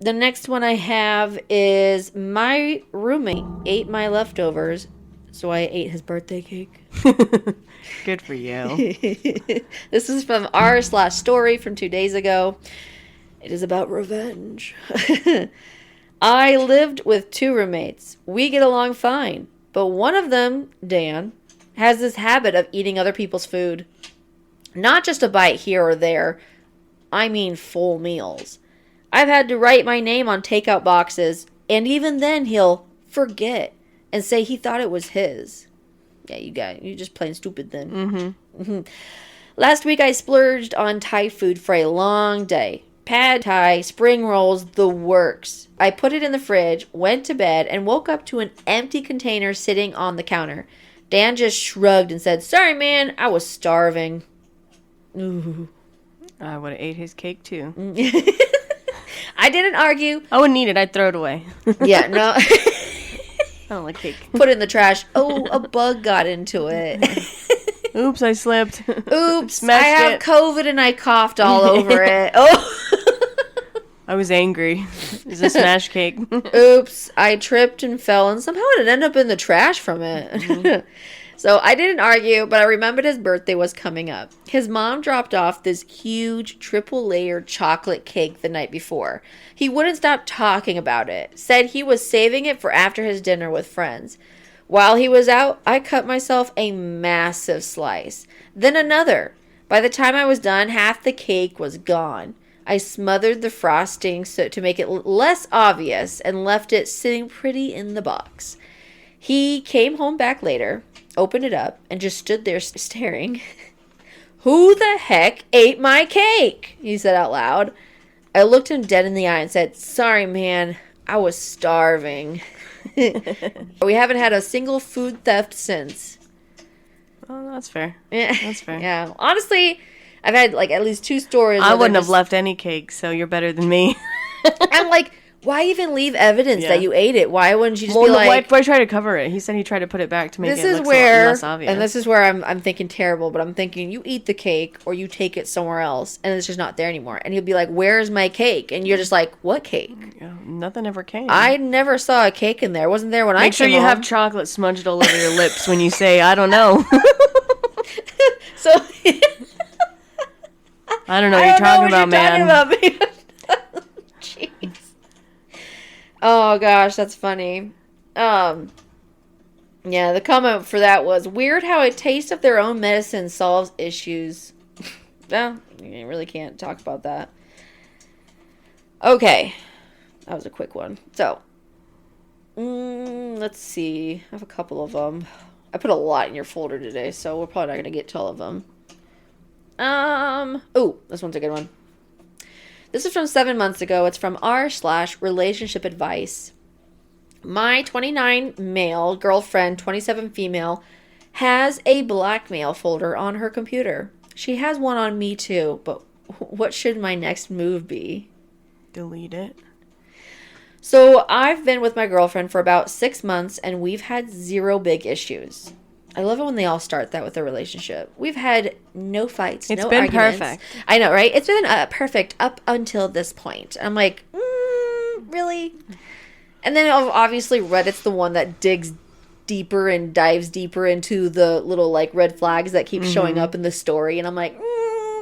The next one I have is my roommate ate my leftovers, so I ate his birthday cake. Good for you. This is from r/story from 2 days ago. It is about revenge. I lived with 2 roommates. We get along fine. But one of them, Dan, has this habit of eating other people's food. Not just a bite here or there. I mean full meals. I've had to write my name on takeout boxes, and even then he'll forget and say he thought it was his. Yeah, you just plain stupid then. Last week I splurged on Thai food for a long day. Pad Thai, spring rolls, the works. I put it in the fridge, went to bed, and woke up to an empty container sitting on the counter. Dan just shrugged and said, "Sorry, man, I was starving." Ooh. I would have ate his cake, too. I didn't argue. I wouldn't eat it. I'd throw it away. Yeah, no. I don't like cake. Put it in the trash. Oh, a bug got into it. Oops, I slipped. Oops, I have COVID and I coughed all over it. Oh. I was angry. It's a smash cake. Oops, I tripped and fell, and somehow it ended up in the trash from it. So I didn't argue, but I remembered his birthday was coming up. His mom dropped off this huge triple-layered chocolate cake the night before. He wouldn't stop talking about it. Said he was saving it for after his dinner with friends. While he was out, I cut myself a massive slice. Then another. By the time I was done, half the cake was gone. I smothered the frosting to make it less obvious and left it sitting pretty in the box. He came home back later, opened it up, and just stood there staring. "Who the heck ate my cake?" he said out loud. I looked him dead in the eye and said, "Sorry, man. I was starving." We haven't had a single food theft since. Oh, that's fair. Yeah. That's fair. Yeah. Honestly, I've had like at least 2 stories. I wouldn't have left any cake, so you're better than me. I'm like, why even leave evidence that you ate it? Why wouldn't you just be like... Why try to cover it? He said he tried to put it back to make it look less obvious. And this is where I'm thinking terrible, but I'm thinking you eat the cake or you take it somewhere else and it's just not there anymore. And he'll be like, "Where's my cake?" And you're just like, "What cake?" Yeah, nothing ever came. I never saw a cake in there. It wasn't there when I came Make sure you have chocolate smudged all over your lips when you say, "I don't know." So... I don't know what you're talking about, man. Jeez. Oh gosh, that's funny. Yeah, the comment for that was, "Weird how a taste of their own medicine solves issues." Well, you really can't talk about that. Okay. That was a quick one. So, let's see. I have a couple of them. I put a lot in your folder today, so we're probably not going to get to all of them. Oh, this one's a good one. This is from 7 months ago. It's from r/relationship advice. My 29 male girlfriend, 27 female, has a blackmail folder on her computer. She has one on me too, but what should my next move be? Delete it. So I've been with my girlfriend for about 6 months and we've had 0 big issues. I love it when they all start that with a relationship. We've had no fights, no arguments. It's been perfect. I know, right? It's been perfect up until this point. I'm like, really? And then obviously Reddit's the one that digs deeper and dives deeper into the little like red flags that keep showing up in the story. And I'm like,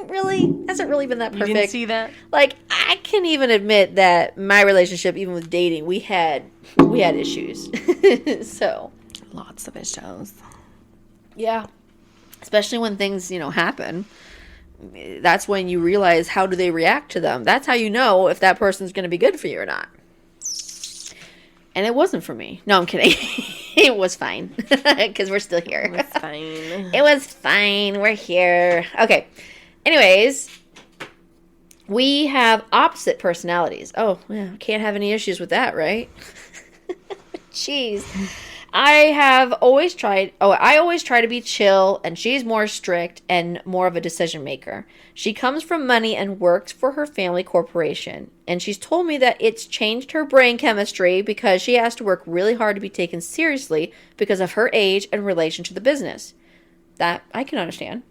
really? Hasn't really been that perfect. You didn't see that? Like, I can even admit that my relationship, even with dating, we had issues. So. Lots of issues. Yeah. Especially when things, happen. That's when you realize how do they react to them. That's how you know if that person's going to be good for you or not. And it wasn't for me. No, I'm kidding. It was fine. Because we're still here. It was fine. It was fine. We're here. Okay. Anyways, we have opposite personalities. Oh, yeah. Can't have any issues with that, right? Jeez. I always try to be chill, and she's more strict and more of a decision maker. She comes from money and works for her family corporation, and she's told me that it's changed her brain chemistry because she has to work really hard to be taken seriously because of her age and relation to the business. That I can understand.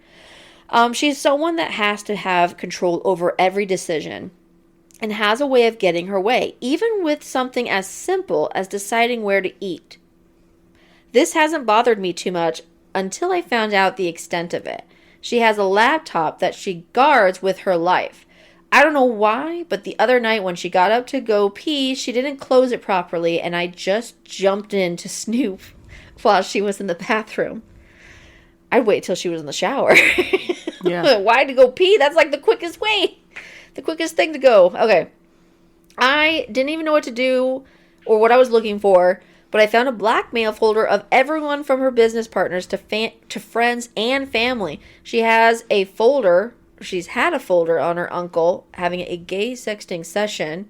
She's someone that has to have control over every decision and has a way of getting her way, even with something as simple as deciding where to eat. This hasn't bothered me too much until I found out the extent of it. She has a laptop that she guards with her life. I don't know why, but the other night when she got up to go pee, she didn't close it properly, and I just jumped in to snoop while she was in the bathroom. I'd wait till she was in the shower. Yeah. Why to go pee? That's like the quickest way. The quickest thing to go. Okay. I didn't even know what to do or what I was looking for. But I found a blackmail folder of everyone from her business partners to friends and family. She's had a folder on her uncle having a gay sexting session.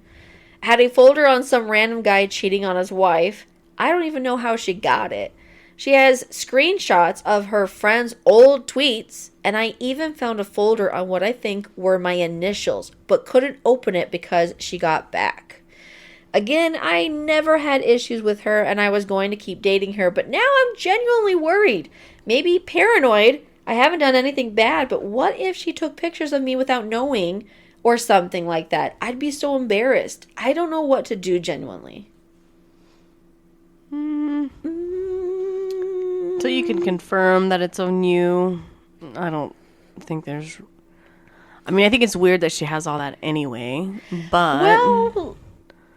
Had a folder on some random guy cheating on his wife. I don't even know how she got it. She has screenshots of her friends' old tweets. And I even found a folder on what I think were my initials. But couldn't open it because she got back. Again, I never had issues with her and I was going to keep dating her, but now I'm genuinely worried. Maybe paranoid. I haven't done anything bad, but what if she took pictures of me without knowing or something like that? I'd be so embarrassed. I don't know what to do genuinely. So you can confirm that it's on you. I don't think there's... I mean, I think it's weird that she has all that anyway, but... Well...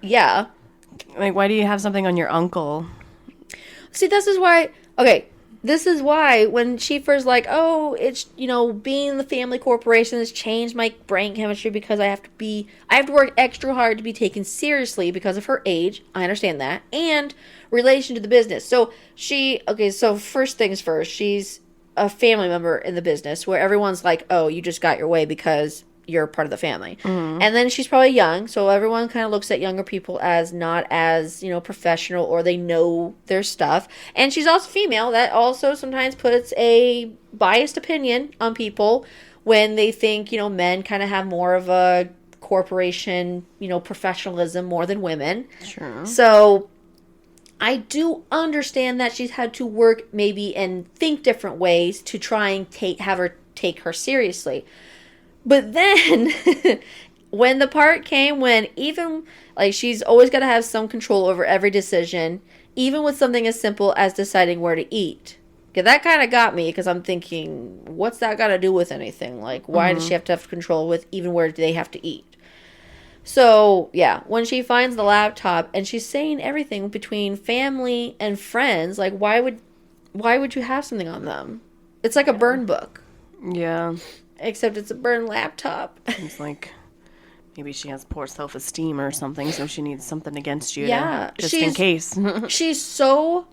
Yeah. Like, why do you have something on your uncle? See, this is why... Okay, this is why when she first like, oh, it's, being in the family corporation has changed my brain chemistry because I have to work extra hard to be taken seriously because of her age. I understand that. And relation to the business. So so first things first, she's a family member in the business where everyone's like, oh, you just got your way because you're part of the family. Mm-hmm. And then she's probably young, so everyone kind of looks at younger people as not as, professional, or they know their stuff. And she's also female. That also sometimes puts a biased opinion on people when they think, men kind of have more of a corporation, professionalism more than women. Sure. So I do understand that she's had to work maybe and think different ways to try and have her take her seriously. But then, when the part came when even, like, she's always got to have some control over every decision, even with something as simple as deciding where to eat. Okay, that kind of got me, because I'm thinking, what's that got to do with anything? Like, why does she have to have control with even where they have to eat? So, yeah, when she finds the laptop, and she's saying everything between family and friends, like, why would you have something on them? It's like a burn book. Yeah. Except it's a burned laptop. It's like maybe she has poor self-esteem or something, so she needs something against you. Yeah. Just in case. She's so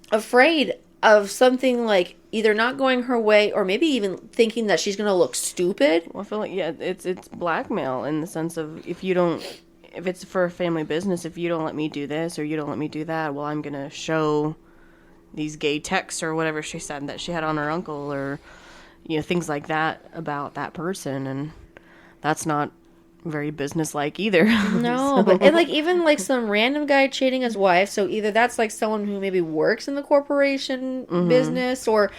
afraid of something like either not going her way or maybe even thinking that she's going to look stupid. Well, I feel like, yeah, it's blackmail in the sense of if it's for a family business, if you don't let me do this or you don't let me do that, well, I'm going to show these gay texts or whatever she said that she had on her uncle or things like that about that person, and that's not very businesslike either. No, so. But and like even like some random guy cheating his wife, so either that's like someone who maybe works in the corporation business, or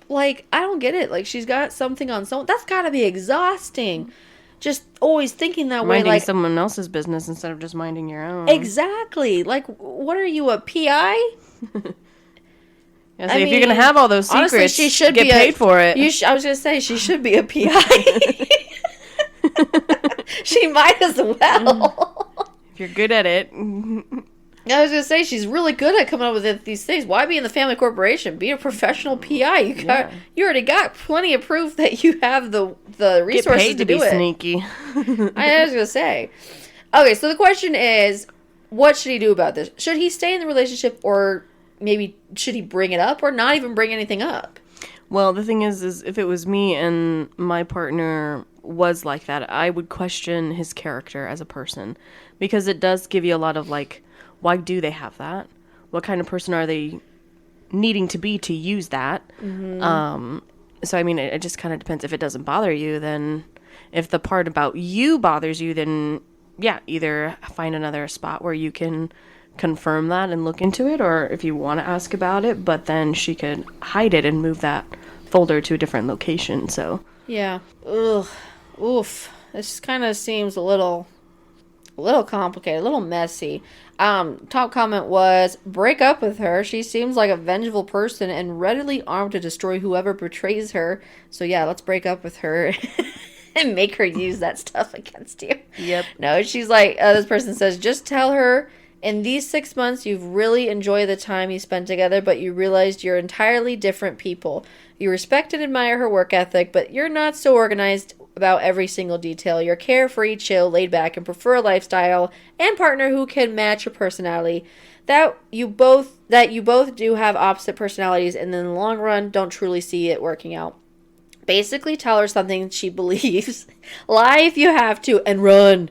like I don't get it. Like she's got something on someone. That's got to be exhausting. Just always thinking that way, like someone else's business instead of just minding your own. Exactly. Like, what are you, a PI? Yeah, so if you're going to have all those secrets, honestly, she should get paid for it. I was going to say, she should be a PI. She might as well. If you're good at it. I was going to say, she's really good at coming up with these things. Why be in the family corporation? Be a professional PI. You already got plenty of proof that you have the resources to do it. Get paid to be sneaky. I was going to say. Okay, so the question is, what should he do about this? Should he stay in the relationship, or maybe should he bring it up or not even bring anything up? Well, the thing is if it was me and my partner was like that, I would question his character as a person, because it does give you a lot of like, why do they have that? What kind of person are they needing to be to use that? Mm-hmm. So, I mean, it just kind of depends. If it doesn't bother you, then if the part about you bothers you, then yeah, either find another spot where you can confirm that and look into it, or if you want to ask about it, but then she could hide it and move that folder to a different location. So yeah. Ugh. Oof. This kind of seems a little complicated, a little messy. Top comment was, break up with her. She seems like a vengeful person and readily armed to destroy whoever betrays her. So yeah, let's break up with her and make her use that stuff against you. Yep. No, she's like, this person says, just tell her in these 6 months you've really enjoyed the time you spent together, but you realized you're entirely different people. You respect and admire her work ethic, but you're not so organized about every single detail. You're carefree, chill, laid back, and prefer a lifestyle and partner who can match your personality. That you both do have opposite personalities, and in the long run don't truly see it working out. Basically tell her something she believes. Lie if you have to, and run.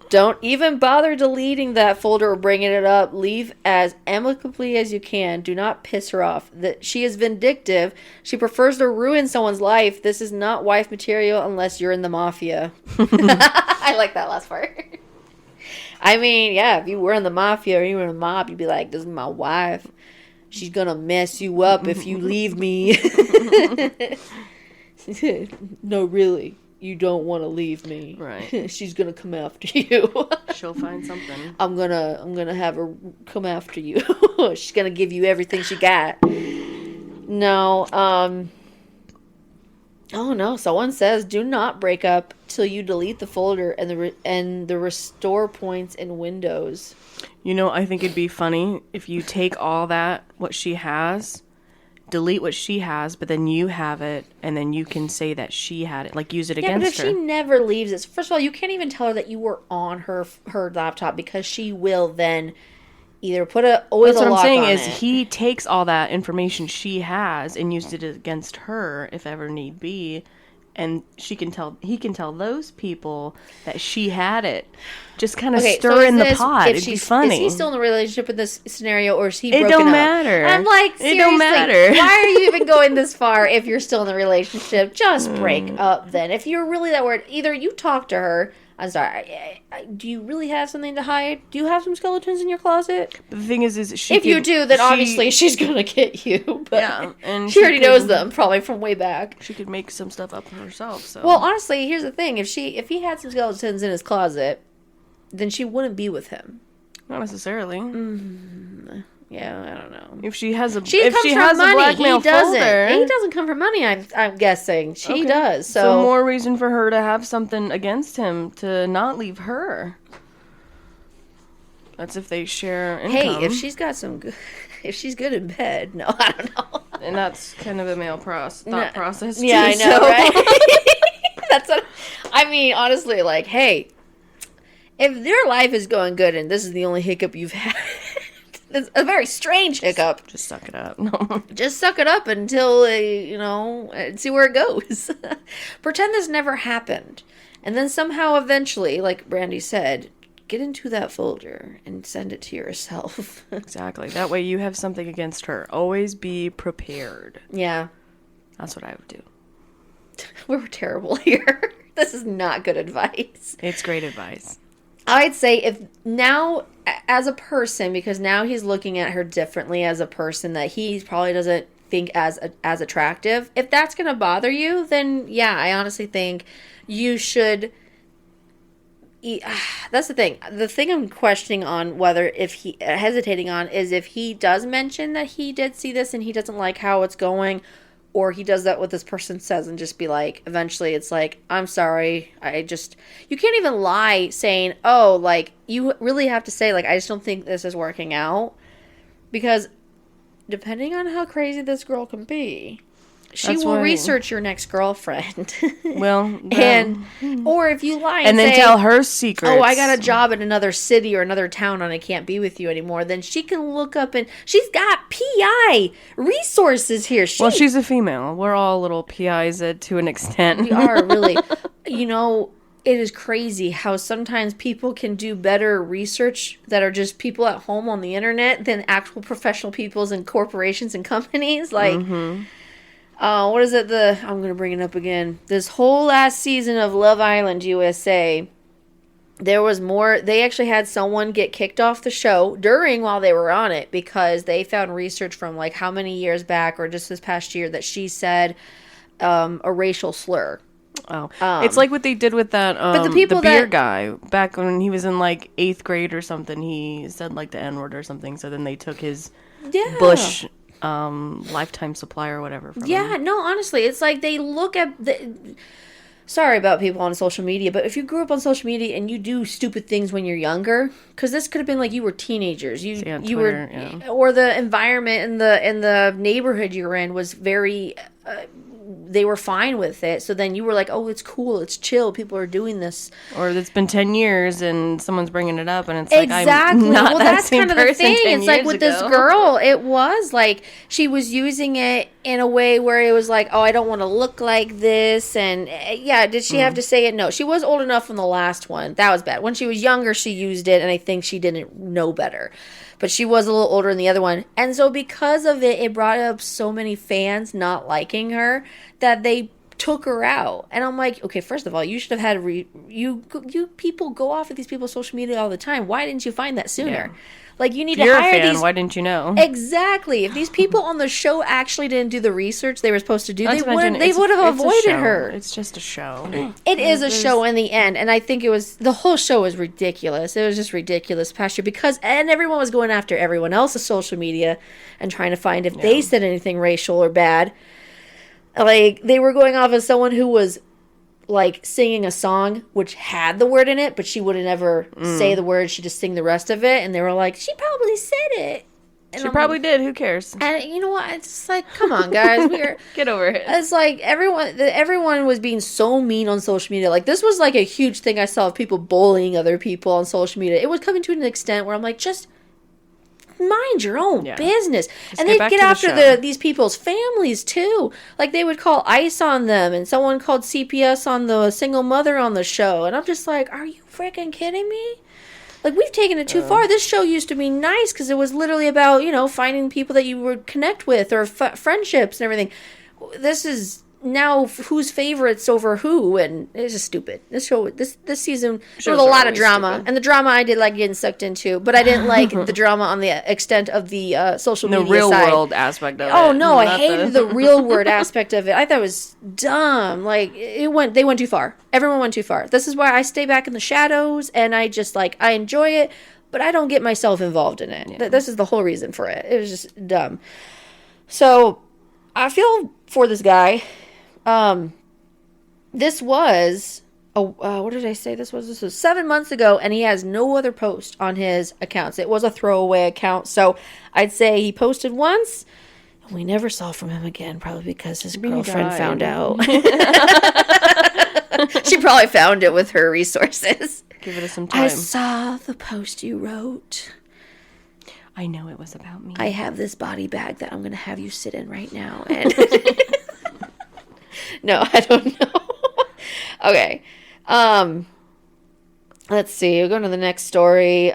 Don't even bother deleting that folder or bringing it up. Leave as amicably as you can. Do not piss her off. She is vindictive. She prefers to ruin someone's life. This is not wife material unless you're in the mafia. I like that last part. I mean, yeah, if you were in the mafia or you were in a mob, you'd be like, this is my wife. She's gonna mess you up if you leave me. No, really. You don't want to leave me. Right. She's gonna come after you. She'll find something. I'm gonna have her come after you. She's gonna give you everything she got. No, oh no, someone says do not break up till you delete the folder and the restore points in Windows. I think it'd be funny if you take all that, what she has, delete what she has, but then you have it, and then you can say that she had it, like use it Yeah, against but if her. she never leaves it, first of all, you can't even tell her that you were on her laptop, because she will then either put a oil That's what I'm lock saying on is it. he takes all that information she has and used it against her if ever need be, and he can tell those people that she had it. Just kind of stir in the pot. It'd be funny. Is he still in a relationship in this scenario, or is he It broken don't up? matter. I'm like, seriously, it don't matter. why are you even going this far if you're still in the relationship? Just break up then. If you're really that worried, either you talk to her. I'm sorry. Do you really have something to hide? Do you have some skeletons in your closet? But the thing is if you do, then obviously she's gonna get you. But yeah, and she already knows them probably from way back. She could make some stuff up herself. So well, honestly, here's the thing: if he had some skeletons in his closet, then she wouldn't be with him. Not necessarily. Yeah, I don't know. If she has a money, blackmail he doesn't. folder, He doesn't come from money. I'm guessing she does. So more reason for her to have something against him to not leave her. That's if they share income. Hey, if she's got some good, if she's good in bed, no, I don't know. And that's kind of a male thought process. Too, yeah, I know, right? That's what I mean. Honestly, like, hey, if their life is going good and this is the only hiccup you've had. It's a very strange hiccup. Just suck it up. No. Just suck it up until, and see where it goes. Pretend this never happened. And then somehow, eventually, like Brandy said, get into that folder and send it to yourself. Exactly. That way you have something against her. Always be prepared. Yeah. That's what I would do. We're terrible here. This is not good advice. It's great advice. I'd say if now, as a person, because now he's looking at her differently as a person that he probably doesn't think as attractive. If that's going to bother you, then yeah, I honestly think you should. That's the thing. The thing I'm questioning on hesitating on is if he does mention that he did see this and he doesn't like how it's going. Or he does that what this person says and just be like, eventually it's like, I'm sorry, you can't even lie saying, oh, like, you really have to say, like, I just don't think this is working out. Because depending on how crazy this girl can be, she will research your next girlfriend. Well, or if you lie and then say, tell her secrets. Oh, I got a job in another city or another town and I can't be with you anymore, then she can look up and she's got PI resources here. Well, she's a female. We're all little PIs to an extent. We are, really. It is crazy how sometimes people can do better research that are just people at home on the internet than actual professional peoples and corporations and companies. Like, what is it? I'm going to bring it up again. This whole last season of Love Island USA, there was more. They actually had someone get kicked off the show while they were on it because they found research from like how many years back or just this past year that she said a racial slur. Oh, it's like what they did with that but the beer guy back when he was in like 8th grade or something. He said like the N-word or something. So then they took his Bush lifetime supply or whatever from him. No, honestly, it's like they look at sorry about people on social media, but if you grew up on social media and you do stupid things when you're younger, because this could have been like you were teenagers, or the environment in the neighborhood you were in was very they were fine with it. So then you were like, oh, it's cool, it's chill, people are doing this. Or it's been 10 years and someone's bringing it up and it's exactly. like, I'm not well, that that's same kind of the person thing. 10 It's like years with ago. this girl, it was like she was using it in a way where it was like, oh, I don't want to look like this. And yeah, did she have to say it? No, she was old enough in the last one. That was bad. When she was younger, she used it, and I think she didn't know better. But she was a little older in the other one. And so because of it, it brought up so many fans not liking her that they took her out. And I'm like, okay, first of all, you should have had you people go off of these people's social media all the time. Why didn't you find that sooner? Yeah. Like, you need If you're to hire a fan, these. why didn't you know? Exactly. If these people on the show actually didn't do the research they were supposed to do, Not they to mention, would have it's a avoided show. her. It's just a show. It is a show in the end, and I think the whole show was ridiculous. It was just ridiculous past year and everyone was going after everyone else's social media and trying to find if they said anything racial or bad. Like, they were going off as someone who was like singing a song which had the word in it, but she wouldn't ever say the word. She'd just sing the rest of it, and they were like, she probably said it. And She I'm probably like, did. Who cares? and you know what? It's just like, come on, guys. Get over it. It's like everyone was being so mean on social media. Like, this was like a huge thing I saw of people bullying other people on social media. It was coming to an extent where I'm like, just mind your own business. Just and they'd get after the these people's families too. Like, they would call ICE on them, and someone called CPS on the single mother on the show. And I'm just like, are you freaking kidding me? Like, we've taken it too far. This show used to be nice because it was literally about, you know, finding people that you would connect with or friendships and everything. This is now who's favorites over who, and it's just stupid. This show, this season, there was a lot of drama. Stupid. And the drama I did like getting sucked into, but I didn't like the drama on the extent of the social media real side. world aspect of it. Oh, no, I hated the real world aspect of it. I thought it was dumb. Like, they went too far. Everyone went too far. This is why I stay back in the shadows, and I just, like, I enjoy it, but I don't get myself involved in it. Yeah. This is the whole reason for it. It was just dumb. So, I feel for this guy. This was, what did I say this was? This was 7 months ago, and he has no other post on his accounts. It was a throwaway account, so I'd say he posted once, and we never saw from him again, probably because his girlfriend found out. She probably found it with her resources. Give it some time. I saw the post you wrote. I know it was about me. I have this body bag that I'm going to have you sit in right now, and... No, I don't know. Okay. Let's see. We'll go to the next story.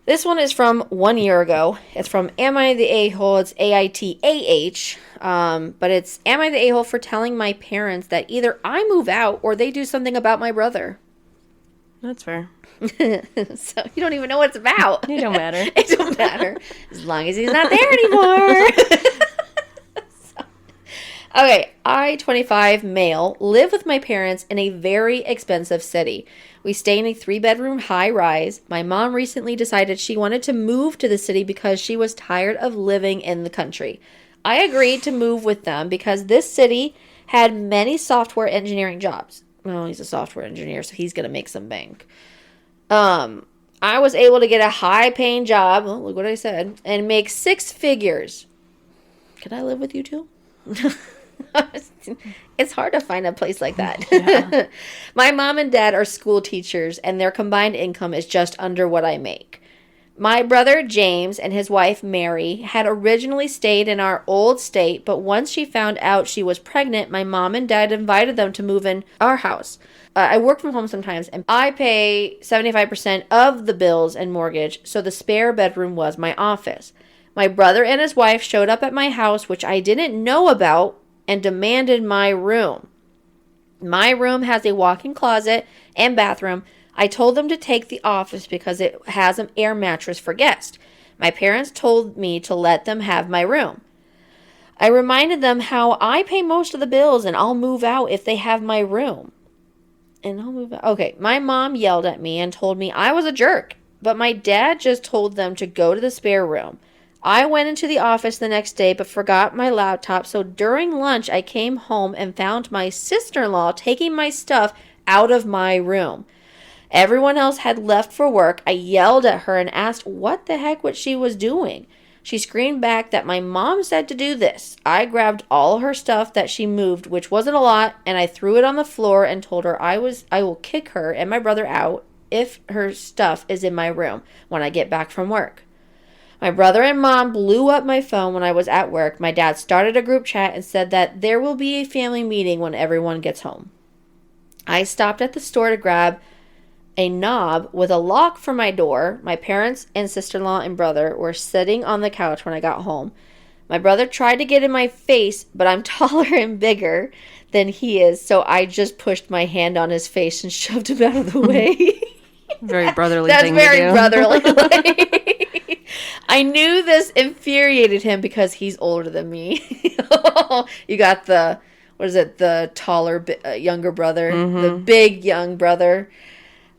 This one is from 1 year ago. It's from Am I the A-hole? It's AITAH. But it's Am I the A-hole for telling my parents that either I move out or they do something about my brother? That's fair. So you don't even know what it's about. It don't matter. It don't matter. As long as he's not there anymore. Okay, I, 25, male, live with my parents in a very expensive city. We stay in a 3-bedroom high-rise. My mom recently decided she wanted to move to the city because she was tired of living in the country. I agreed to move with them because this city had many software engineering jobs. Well, he's a software engineer, so he's going to make some bank. I was able to get a high-paying job, well, look what I said, and make 6 figures. Can I live with you too? It's hard to find a place like that. Yeah. My mom and dad are school teachers, and their combined income is just under what I make. My brother James and his wife Mary had originally stayed in our old state, but once she found out she was pregnant, my mom and dad invited them to move in our house. I work from home sometimes, and I pay 75% of the bills and mortgage, so the spare bedroom was my office. My brother and his wife showed up at my house, which I didn't know about, and demanded my room. My room has a walk-in closet and bathroom. I told them to take the office because it has an air mattress for guests. My parents told me to let them have my room. I reminded them how I pay most of the bills and I'll move out if they have my room. And I'll move out. Okay, my mom yelled at me and told me I was a jerk, but my dad just told them to go to the spare room. I went into the office the next day but forgot my laptop, so during lunch I came home and found my sister-in-law taking my stuff out of my room. Everyone else had left for work. I yelled at her and asked what she was doing. She screamed back that my mom said to do this. I grabbed all her stuff that she moved, which wasn't a lot, and I threw it on the floor and told her I will kick her and my brother out if her stuff is in my room when I get back from work. My brother and mom blew up my phone when I was at work. My dad started a group chat and said that there will be a family meeting when everyone gets home. I stopped at the store to grab a knob with a lock for my door. My parents and sister-in-law and brother were sitting on the couch when I got home. My brother tried to get in my face, but I'm taller and bigger than he is, so I just pushed my hand on his face and shoved him out of the way. Very brotherly That's thing very to do. brotherly. I knew this infuriated him because he's older than me. You got the, the taller, younger brother, the big young brother.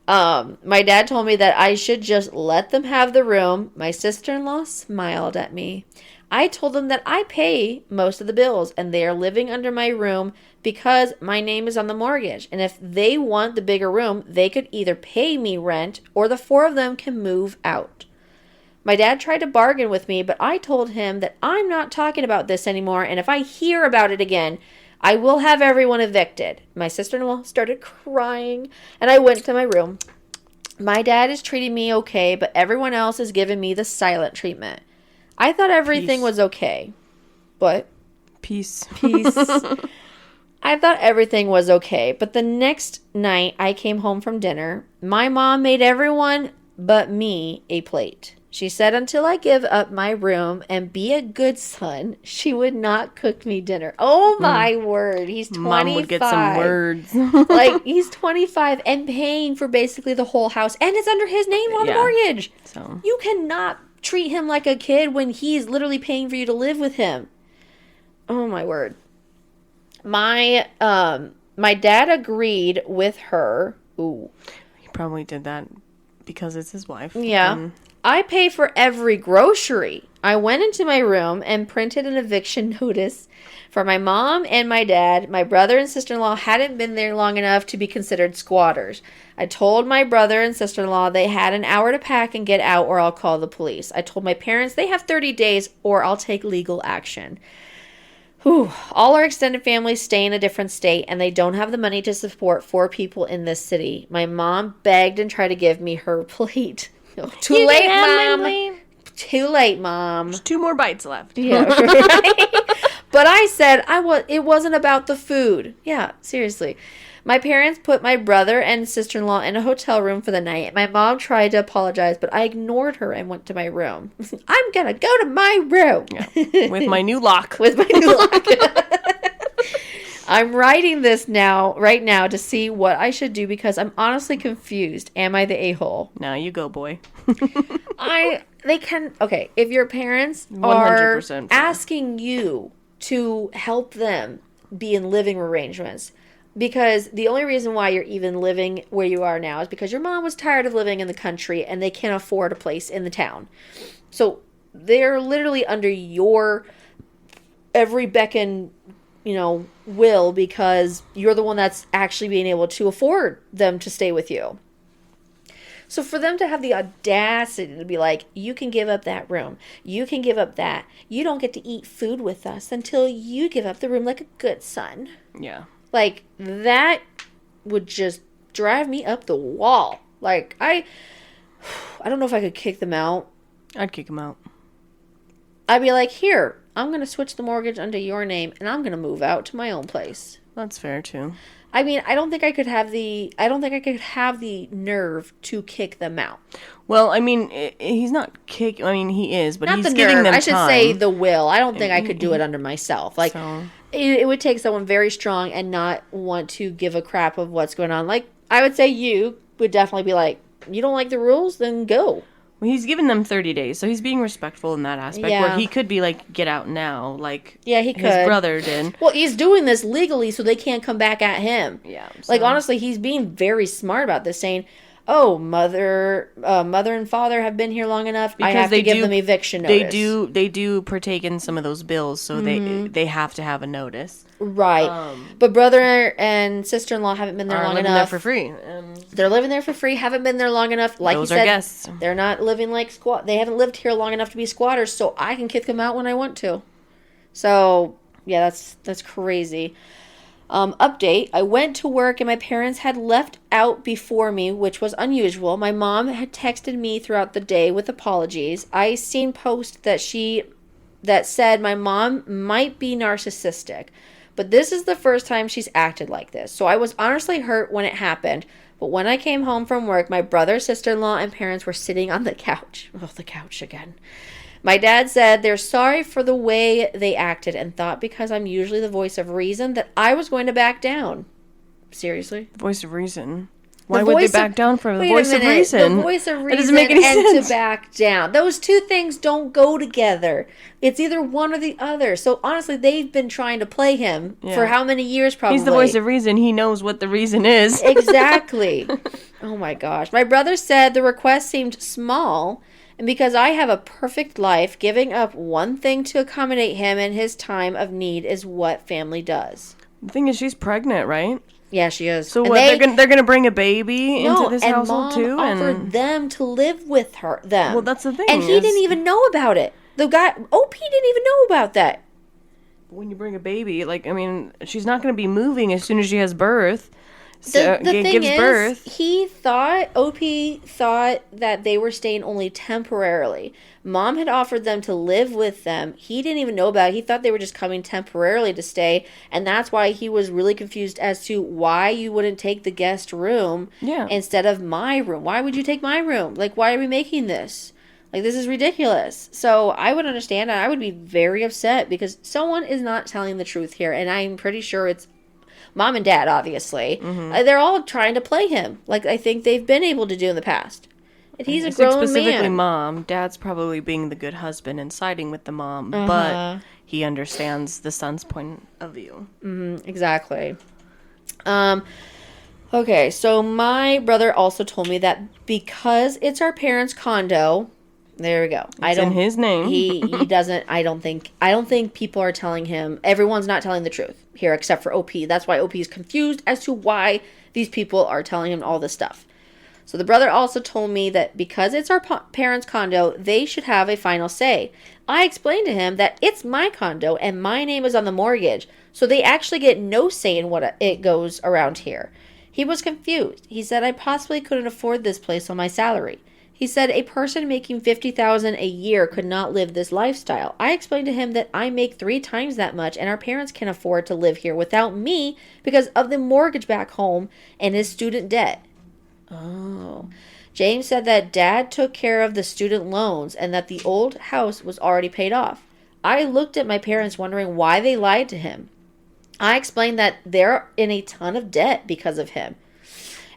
My dad told me that I should just let them have the room. My sister-in-law smiled at me. I told them that I pay most of the bills and they are living under my room because my name is on the mortgage. And if they want the bigger room, they could either pay me rent or the 4 of them can move out. My dad tried to bargain with me, but I told him that I'm not talking about this anymore, and if I hear about it again, I will have everyone evicted. My sister-in-law started crying, and I went to my room. My dad is treating me okay, but everyone else is giving me the silent treatment. I thought everything was okay, but... Peace. I thought everything was okay, but the next night I came home from dinner. My mom made everyone but me a plate. She said until I give up my room and be a good son, she would not cook me dinner. Oh my word. He's 25. Mom would get some words. Like, he's 25 and paying for basically the whole house. And it's under his name on the mortgage. So you cannot treat him like a kid when he's literally paying for you to live with him. Oh my word. My dad agreed with her. Ooh. He probably did that because it's his wife. Yeah. I pay for every grocery. I went into my room and printed an eviction notice for my mom and my dad. My brother and sister-in-law hadn't been there long enough to be considered squatters. I told my brother and sister-in-law they had an hour to pack and get out or I'll call the police. I told my parents they have 30 days or I'll take legal action. Whew. All our extended families stay in a different state and they don't have the money to support 4 people in this city. My mom begged and tried to give me her plate. Too late, Mom. Too late, Mom. There's 2 more bites left. Yeah, right? But I said it wasn't about the food. Yeah, seriously. My parents put my brother and sister-in-law in a hotel room for the night. My mom tried to apologize, but I ignored her and went to my room. I'm going to go to my room. Yeah. With my new lock. With my new lock. I'm writing this right now to see what I should do because I'm honestly confused. Am I the a-hole? Now you go, boy. If your parents 100% are asking you to help them be in living arrangements, because the only reason why you're even living where you are now is because your mom was tired of living in the country and they can't afford a place in the town. So they're literally under your every beck and will because you're the one that's actually being able to afford them to stay with you. So for them to have the audacity to be like, you can give up that room. You can give up that. You don't get to eat food with us until you give up the room like a good son. Yeah. Like, that would just drive me up the wall. Like, I don't know if I could kick them out. I'd kick them out. I'd be like, here, I'm going to switch the mortgage under your name, and I'm going to move out to my own place. That's fair, too. I mean, I don't think I could have the nerve to kick them out. Well, I mean, he's not kicking. I mean, he is, but not he's the giving nerve. them time. I should say the will. I don't think I could do it under myself. Like, it would take someone very strong and not want to give a crap of what's going on. Like, I would say you would definitely be like, you don't like the rules? Then go. Well, he's given them 30 days, so he's being respectful in that aspect. Yeah. Where he could be like, get out now, like he could. His brother did. Well, he's doing this legally, so they can't come back at him. Yeah. So. Like, honestly, he's being very smart about this, saying, "Oh, mother and father have been here long enough. Because I have to give them eviction notice." They do partake in some of those bills, so they have to have a notice. Right. But brother and sister-in-law haven't been there long enough. There for free. They're living there for free, haven't been there long enough. Like those you said, are guests. They're not living like they haven't lived here long enough to be squatters, so I can kick them out when I want to. So, yeah, that's crazy. Update. I went to work and my parents had left out before me, which was unusual. My mom had texted me throughout the day with apologies. I seen posts that said my mom might be narcissistic. But this is the first time she's acted like this. So I was honestly hurt when it happened. But when I came home from work, my brother, sister-in-law, and parents were sitting on the couch. Oh, the couch again. My dad said they're sorry for the way they acted and thought because I'm usually the voice of reason that I was going to back down. Seriously? Voice of reason? Why would they back down for the voice of reason? The voice of reason that doesn't make any sense. To back down. Those two things don't go together. It's either one or the other. So honestly, they've been trying to play him for how many years probably? He's the voice of reason. He knows what the reason is. Exactly. Oh my gosh. My brother said the request seemed small, and because I have a perfect life, giving up one thing to accommodate him in his time of need is what family does. The thing is, she's pregnant, right? Yeah, she is. So And what? They're gonna bring a baby into this household Mom too, offered them to live with them. Well, that's the thing. And he didn't even know about it. The guy, OP, didn't even know about that. When you bring a baby, like, I mean, she's not gonna be moving as soon as she has birth. So, The thing gives is, birth. OP thought that they were staying only temporarily. Mom had offered them to live with them. He didn't even know about it. He thought they were just coming temporarily to stay. And that's why he was really confused as to why you wouldn't take the guest room instead of my room. Why would you take my room? Like, why are we making this? Like, this is ridiculous. So I would understand and I would be very upset because someone is not telling the truth here. And I'm pretty sure it's Mom and Dad, obviously. They're all trying to play him, like I think they've been able to do in the past. And he's a grown man. Specifically Mom. Dad's probably being the good husband and siding with the mom, but he understands the son's point of view. Exactly. Okay, so my brother also told me that because it's our parents' condo... There we go. It's in his name. He doesn't. I don't think people are telling him. Everyone's not telling the truth here, except for OP. That's why OP is confused as to why these people are telling him all this stuff. So the brother also told me that because it's our parents' condo, they should have a final say. I explained to him that it's my condo and my name is on the mortgage, so they actually get no say in what it goes around here. He was confused. He said I possibly couldn't afford this place on my salary. He said a person making $50,000 a year could not live this lifestyle. I explained to him that I make 3 times that much and our parents can afford to live here without me because of the mortgage back home and his student debt. Oh. James said that Dad took care of the student loans and that the old house was already paid off. I looked at my parents wondering why they lied to him. I explained that they're in a ton of debt because of him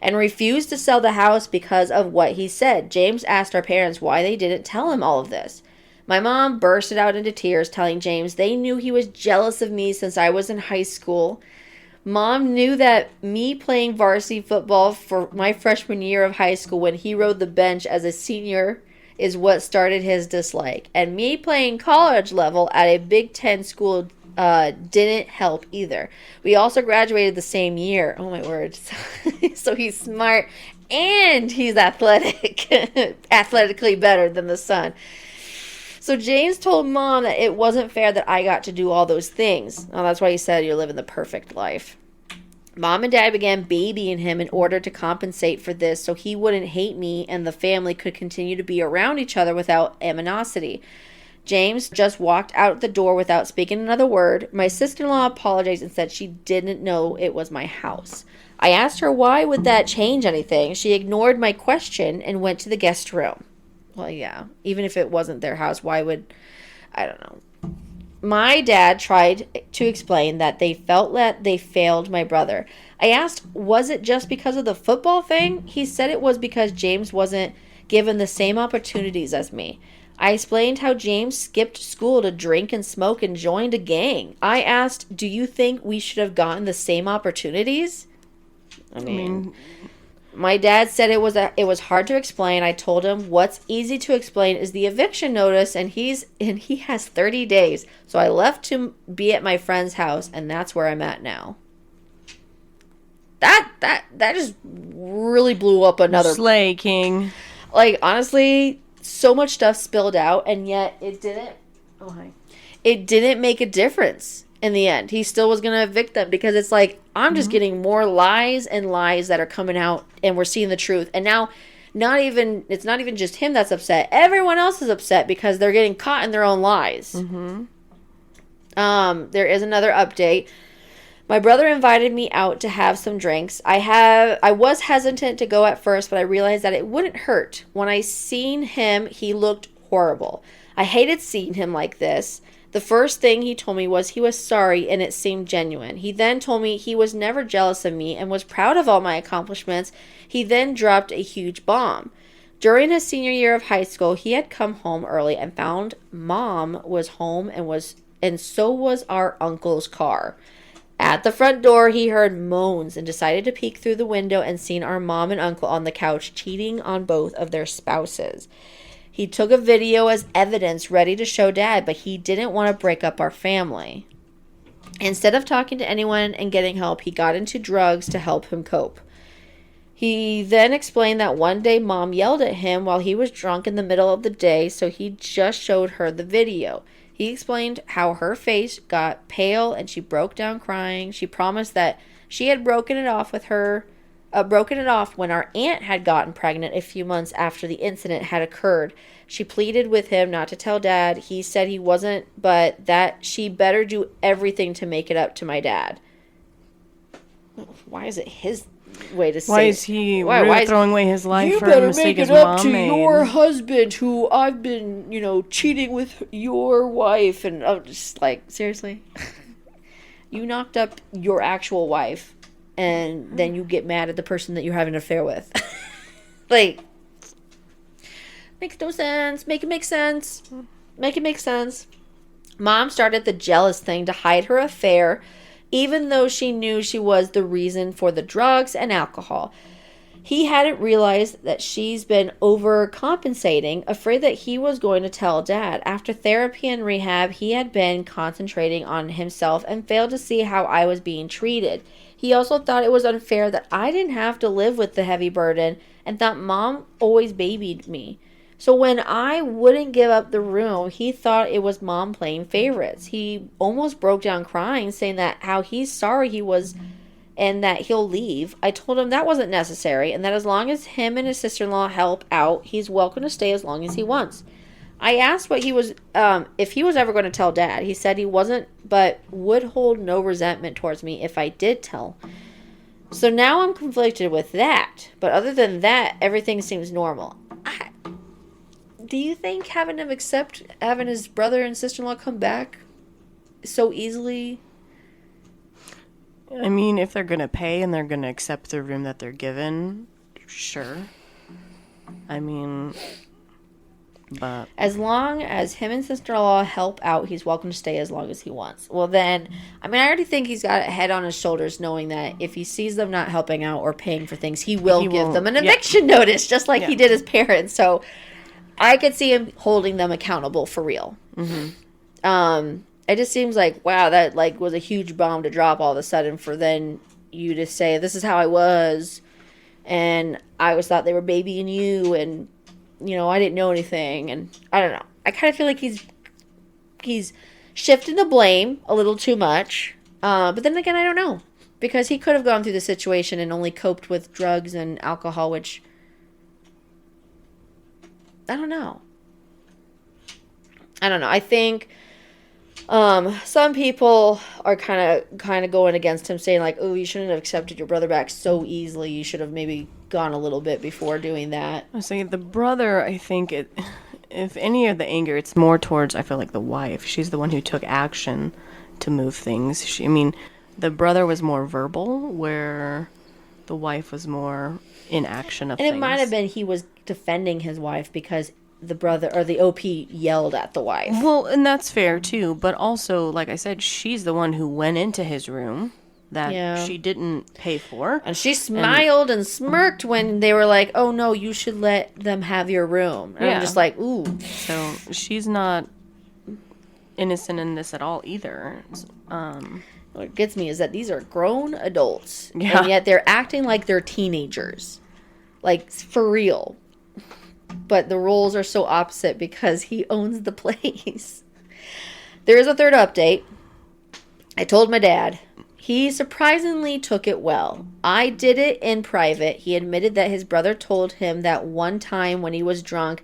and refused to sell the house because of what he said. James asked our parents why they didn't tell him all of this. My mom bursted out into tears, telling James they knew he was jealous of me since I was in high school. Mom knew that me playing varsity football for my freshman year of high school when he rode the bench as a senior is what started his dislike. And me playing college level at a Big Ten school didn't help either. We also graduated the same year. Oh my word. So he's smart and he's athletic. Athletically better than the son. So James told Mom that it wasn't fair that I got to do all those things. Oh, that's why he said you're living the perfect life. Mom and Dad began babying him in order to compensate for this so he wouldn't hate me and the family could continue to be around each other without animosity. James just walked out the door without speaking another word. My sister-in-law apologized and said she didn't know it was my house. I asked her why would that change anything. She ignored my question and went to the guest room. Well, yeah, even if it wasn't their house, why would... I don't know. My dad tried to explain that they felt that they failed my brother. I asked, was it just because of the football thing? He said it was because James wasn't given the same opportunities as me. I explained how James skipped school to drink and smoke and joined a gang. I asked, do you think we should have gotten the same opportunities? I mean, my dad said it was hard to explain. I told him what's easy to explain is the eviction notice, and he has 30 days. So I left to be at my friend's house, and that's where I'm at now. That just really blew up another Slay King. Like, honestly, so much stuff spilled out, and yet it didn't. Oh hi. It didn't make a difference. In the end, he still was going to evict them because it's like, I'm just getting more lies and lies that are coming out and we're seeing the truth. And now it's not even just him that's upset. Everyone else is upset because they're getting caught in their own lies. There is another update. My brother invited me out to have some drinks. I was hesitant to go at first, but I realized that it wouldn't hurt. When I seen him, he looked horrible. I hated seeing him like this. The first thing he told me was he was sorry and it seemed genuine. He then told me he was never jealous of me and was proud of all my accomplishments. He then dropped a huge bomb. During his senior year of high school, he had come home early and found Mom was home and so was our uncle's car. At the front door, he heard moans and decided to peek through the window and seen our mom and uncle on the couch cheating on both of their spouses. He took a video as evidence ready to show Dad, but he didn't want to break up our family. Instead of talking to anyone and getting help, he got into drugs to help him cope. He then explained that one day Mom yelled at him while he was drunk in the middle of the day, so he just showed her the video. He explained how her face got pale and she broke down crying. She promised that she had broken it off when our aunt had gotten pregnant a few months after the incident had occurred. She pleaded with him not to tell Dad. He said he wasn't, but that she better do everything to make it up to my dad. Why is it his way to say? Why is he really throwing away his life you for better a mistake make it his up mom to made? your husband who I've been, cheating with your wife. And I'm just like, seriously? You knocked up your actual wife and then you get mad at the person that you're having an affair with. Like, makes no sense. Make it make sense. Make it make sense. Mom started the jealous thing to hide her affair, even though she knew she was the reason for the drugs and alcohol. He hadn't realized that she's been overcompensating, afraid that he was going to tell Dad. After therapy and rehab, he had been concentrating on himself and failed to see how I was being treated. He also thought it was unfair that I didn't have to live with the heavy burden and thought Mom always babied me. So when I wouldn't give up the room, he thought it was Mom playing favorites. He almost broke down crying, saying that how he's sorry he was and that he'll leave. I told him that wasn't necessary and that as long as him and his sister-in-law help out, he's welcome to stay as long as he wants. I asked what he was, if he was ever going to tell Dad. He said he wasn't, but would hold no resentment towards me if I did tell. So now I'm conflicted with that. But other than that, everything seems normal. Do you think having him accept having his brother and sister-in-law come back so easily? I mean, if they're going to pay and they're going to accept the room that they're given, sure. I mean, but... As long as him and sister-in-law help out, he's welcome to stay as long as he wants. Well, then, I mean, I already think he's got a head on his shoulders knowing that if he sees them not helping out or paying for things, he will give them an eviction notice, just like he did his parents. So I could see him holding them accountable for real. Mm-hmm. It just seems like, wow, that was a huge bomb to drop all of a sudden for then you to say, this is how I was, and I always thought they were babying you, and, I didn't know anything, and I don't know. I kind of feel like he's shifting the blame a little too much, but then again, I don't know, because he could have gone through the situation and only coped with drugs and alcohol, which... I don't know. I think some people are kind of going against him, saying like, "Oh, you shouldn't have accepted your brother back so easily. You should have maybe gone a little bit before doing that." I was saying the brother. I think if any of the anger, it's more towards. I feel like the wife. She's the one who took action to move things. The brother was more verbal, where the wife was more in action of things. And it might have been he was defending his wife because the brother or the OP yelled at the wife. Well, and that's fair too, but also, like I said, she's the one who went into his room that she didn't pay for. And she smiled and smirked when they were like, "Oh no, you should let them have your room." And I'm just like, ooh. So she's not innocent in this at all either. What gets me is that these are grown adults, and yet they're acting like they're teenagers. Like, for real. But the roles are so opposite because he owns the place. There is a third update. I told my dad. He surprisingly took it well. I did it in private. He admitted that his brother told him that one time when he was drunk,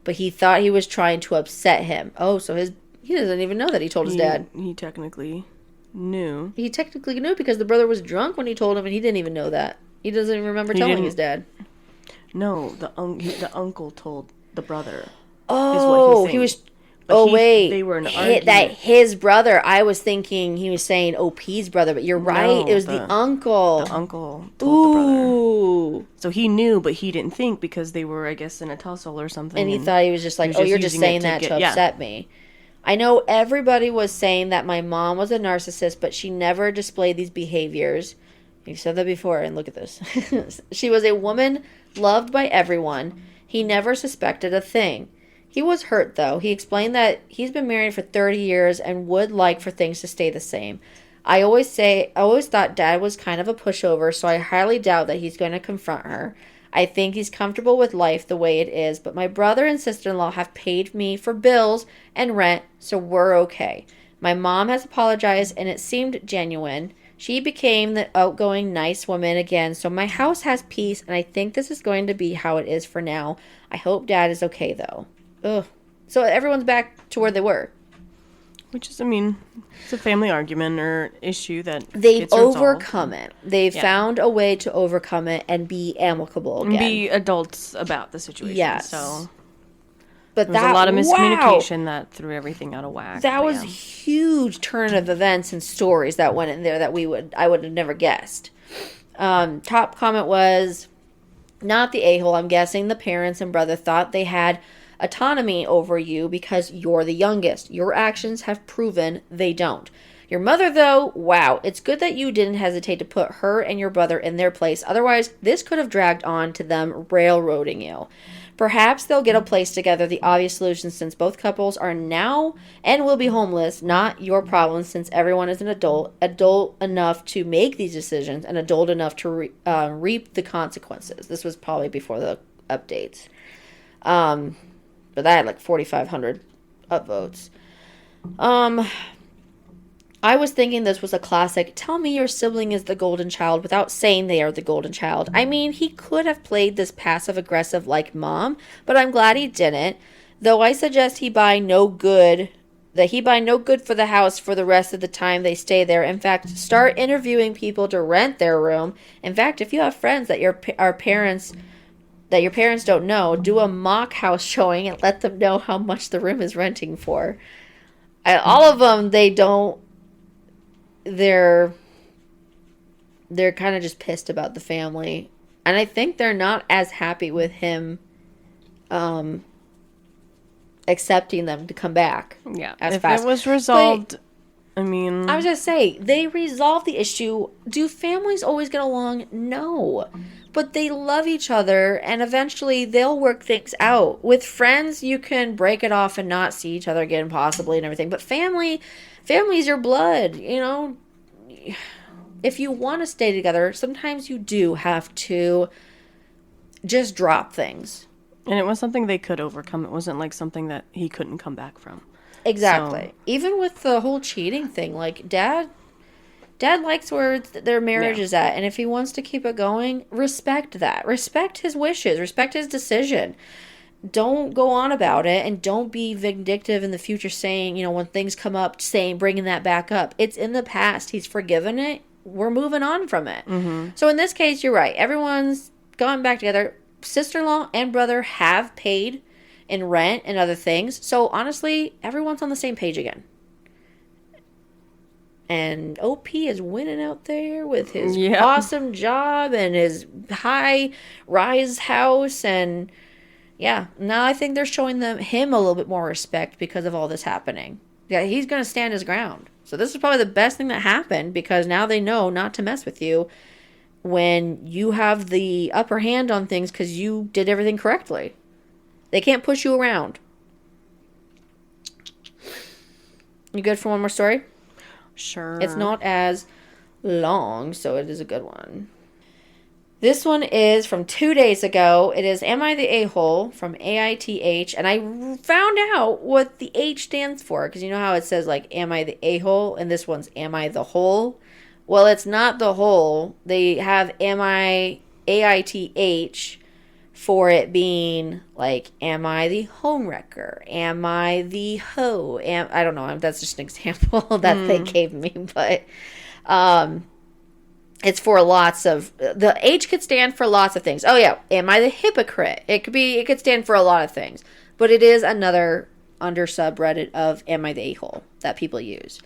but he thought he was trying to upset him. Oh, so he doesn't even know that he told his dad. He technically knew. He technically knew because the brother was drunk when he told him, and he didn't even know that. He doesn't even remember telling his dad. No, the uncle told the brother. Oh, he was... wait. They were in an argument. That his brother. I was thinking he was saying OP's brother, but you're right. No, it was the uncle. The uncle told the brother. So he knew, but he didn't think because they were, I guess, in a tussle or something. And he thought he was just like, you're just saying that to upset me. I know everybody was saying that my mom was a narcissist, but she never displayed these behaviors. You've said that before, and look at this. She was a woman loved by everyone. He never suspected a thing. He was hurt, though. He explained that he's been married for 30 years and would like for things to stay the same. I always thought Dad was kind of a pushover, so I highly doubt that he's going to confront her. I think he's comfortable with life the way it is, but my brother and sister-in-law have paid me for bills and rent, so we're okay. My mom has apologized, and it seemed genuine. She became the outgoing, nice woman again, so my house has peace, and I think this is going to be how it is for now. I hope Dad is okay, though. Ugh. So everyone's back to where they were. Which is, I mean, it's a family argument or issue that they've gets resolved. overcome it. They've found a way to overcome it and be amicable again. And be adults about the situation. Yes. So, but there was a lot of miscommunication that threw everything out of whack. That was a huge turn of events and stories that went in there that I would have never guessed. Top comment was, not the a-hole. I'm guessing the parents and brother thought they had autonomy over you because you're the youngest. Your actions have proven they don't. Your mother, though, wow, it's good that you didn't hesitate to put her and your brother in their place. Otherwise, this could have dragged on to them railroading you. Perhaps they'll get a place together, the obvious solution, since both couples are now and will be homeless. Not your problem, since everyone is an adult enough to make these decisions and adult enough to reap the consequences. This was probably before the updates. But that had like 4,500 upvotes. I was thinking this was a classic, tell me your sibling is the golden child without saying they are the golden child. I mean, he could have played this passive-aggressive like mom, but I'm glad he didn't. Though I suggest he buy no good for the house for the rest of the time they stay there. In fact, start interviewing people to rent their room. In fact, if you have friends that your parents don't know, do a mock house showing and let them know how much the room is renting for. All of them, they're kind of just pissed about the family. And I think they're not as happy with him accepting them to come back. Yeah. As if fast. It was resolved, I mean, I was going to say, they resolved the issue. Do families always get along? No. But they love each other, and eventually they'll work things out. With friends, you can break it off and not see each other again, possibly, and everything. But family's your blood, you know. If you want to stay together, sometimes you do have to just drop things. And it was something they could overcome. It wasn't like something that he couldn't come back from. Exactly. So. Even with the whole cheating thing, like, Dad likes where their marriage is at, and if he wants to keep it going, respect that. Respect his wishes. Respect his decision. Don't go on about it, and don't be vindictive in the future saying, you know, when things come up, bringing that back up. It's in the past. He's forgiven it. We're moving on from it. Mm-hmm. So in this case, you're right. Everyone's gone back together. Sister-in-law and brother have paid in rent and other things. So honestly, everyone's on the same page again. And OP is winning out there with his awesome job and his high-rise house. And, yeah, now I think they're showing him a little bit more respect because of all this happening. Yeah, he's going to stand his ground. So this is probably the best thing that happened, because now they know not to mess with you when you have the upper hand on things because you did everything correctly. They can't push you around. You good for one more story? Sure. It's not as long, so it is a good one. This one is from 2 days ago. It is Am I the A-hole from AITH, and I found out what the H stands for, because you know how it says, like, Am I the A-hole, and this one's Am I the hole? Well, it's not the hole. They have Am I AITH for it being, like, Am I the homewrecker? Am I the hoe? I don't know. That's just an example that they gave me, but it's for lots of, the H could stand for lots of things. Oh yeah, am I the hypocrite? It could stand for a lot of things, but it is another under subreddit of Am I the A-hole that people use.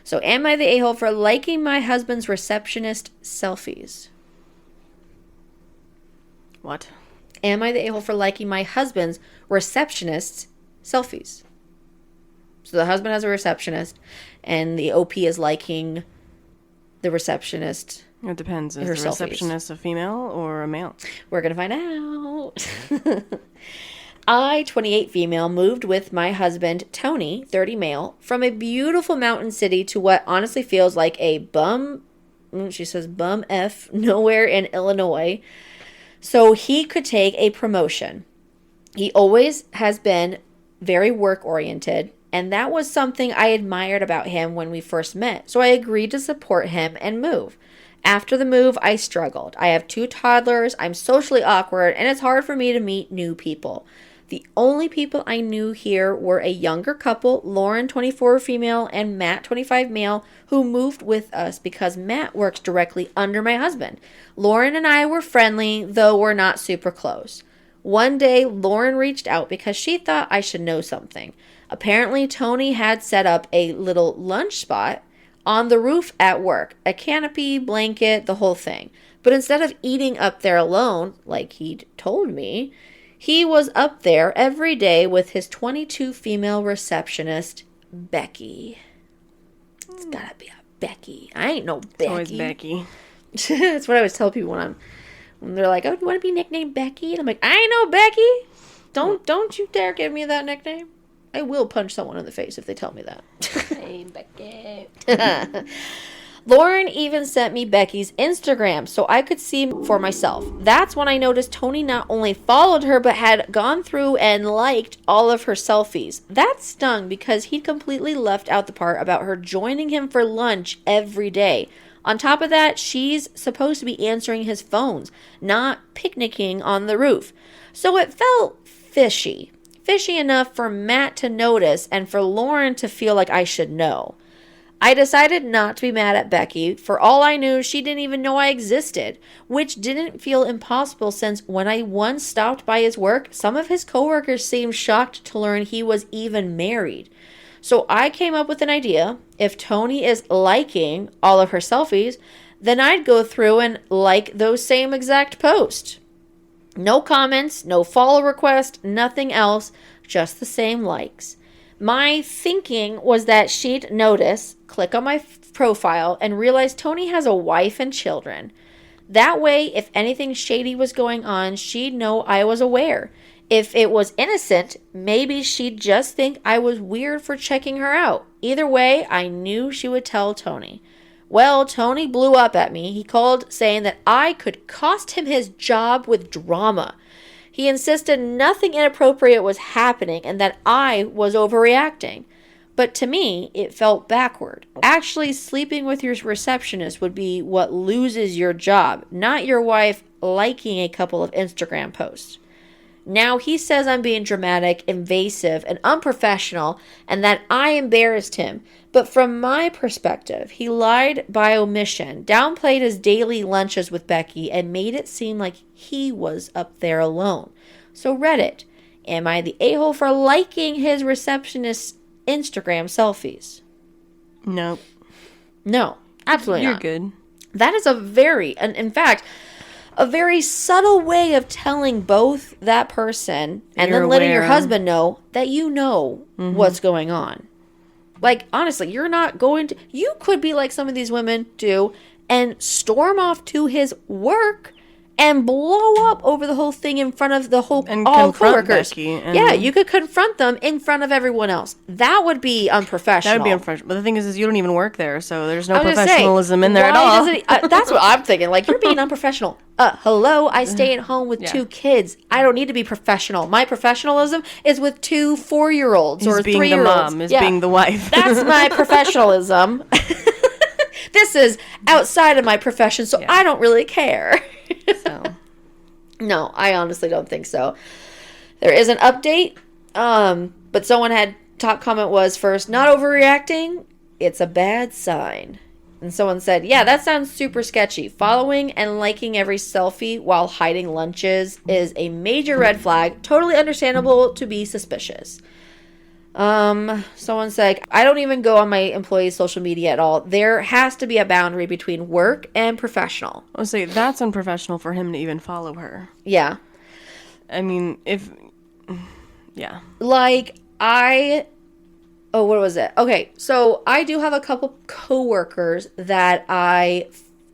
So am I the A-hole for liking my husband's receptionist selfies? What? Am I the a-hole for liking my husband's receptionist's selfies? So the husband has a receptionist, and the OP is liking the receptionist. It depends. Is the receptionist a female or a male? We're going to find out. I, 28 female, moved with my husband, Tony, 30 male, from a beautiful mountain city to what honestly feels like a she says bum F, nowhere in Illinois, so he could take a promotion. He always has been very work-oriented, and that was something I admired about him when we first met, so I agreed to support him and move. After the move, I struggled. I have 2 toddlers, I'm socially awkward, and it's hard for me to meet new people. The only people I knew here were a younger couple, Lauren, 24 female, and Matt, 25 male, who moved with us because Matt works directly under my husband. Lauren and I were friendly, though we're not super close. One day, Lauren reached out because she thought I should know something. Apparently, Tony had set up a little lunch spot on the roof at work, a canopy, blanket, the whole thing. But instead of eating up there alone, like he'd told me, he was up there every day with his 22 female receptionist, Becky. It's gotta be a Becky. I ain't no Becky. It's always Becky. That's what I always tell people when they're like, "Oh, do you want to be nicknamed Becky?" And I'm like, "I ain't no Becky. Don't you dare give me that nickname. I will punch someone in the face if they tell me that." Hey, Becky. Lauren even sent me Becky's Instagram so I could see for myself. That's when I noticed Tony not only followed her but had gone through and liked all of her selfies. That stung because he'd completely left out the part about her joining him for lunch every day. On top of that, she's supposed to be answering his phones, not picnicking on the roof. So it felt fishy. Fishy enough for Matt to notice and for Lauren to feel like I should know. I decided not to be mad at Becky. For all I knew, she didn't even know I existed, which didn't feel impossible since when I once stopped by his work, some of his coworkers seemed shocked to learn he was even married. So I came up with an idea. If Tony is liking all of her selfies, then I'd go through and like those same exact posts. No comments, no follow request, nothing else, just the same likes. My thinking was that she'd notice, click on my profile, and realize Tony has a wife and children. That way, if anything shady was going on, she'd know I was aware. If it was innocent, maybe she'd just think I was weird for checking her out. Either way, I knew she would tell Tony. Well, Tony blew up at me. He called saying that I could cost him his job with drama. He insisted nothing inappropriate was happening and that I was overreacting. But to me, it felt backward. Actually, sleeping with your receptionist would be what loses your job, not your wife liking a couple of Instagram posts. Now he says I'm being dramatic, invasive, and unprofessional, and that I embarrassed him. But from my perspective, he lied by omission, downplayed his daily lunches with Becky, and made it seem like he was up there alone. So Reddit, am I the a-hole for liking his receptionist's Instagram selfies? Nope. No, absolutely You're not. good. That is in fact, a very subtle way of telling both that person and You're then letting your aware. husband know that you know what's going on. Like, honestly, you're not going to... You could be like some of these women do and storm off to his work and blow up over the whole thing in front of And all confront coworkers. Becky and- Yeah, you could confront them in front of everyone else. That would be unprofessional. That would be unprofessional. But the thing is you don't even work there, so there's no I was gonna say, professionalism in there at why all. doesn't that's what I'm thinking. Like, you're being unprofessional. Hello, I stay at home with 2 kids. I don't need to be professional. My professionalism is with 2 4-year-olds or 3-year-olds. Being the mom, is being the wife. That's my professionalism. This is outside of my profession, so I don't really care. So. No, I honestly don't think so. There is an update, but someone had top comment was first, not overreacting, it's a bad sign. And someone said, yeah, that sounds super sketchy. Following and liking every selfie while hiding lunches is a major red flag. Totally understandable to be suspicious. Someone said, I don't even go on my employees' social media at all. There has to be a boundary between work and professional. I'll say that's unprofessional for him to even follow her. Yeah. I mean, yeah. Like, what was it? Okay, so I do have a couple coworkers that I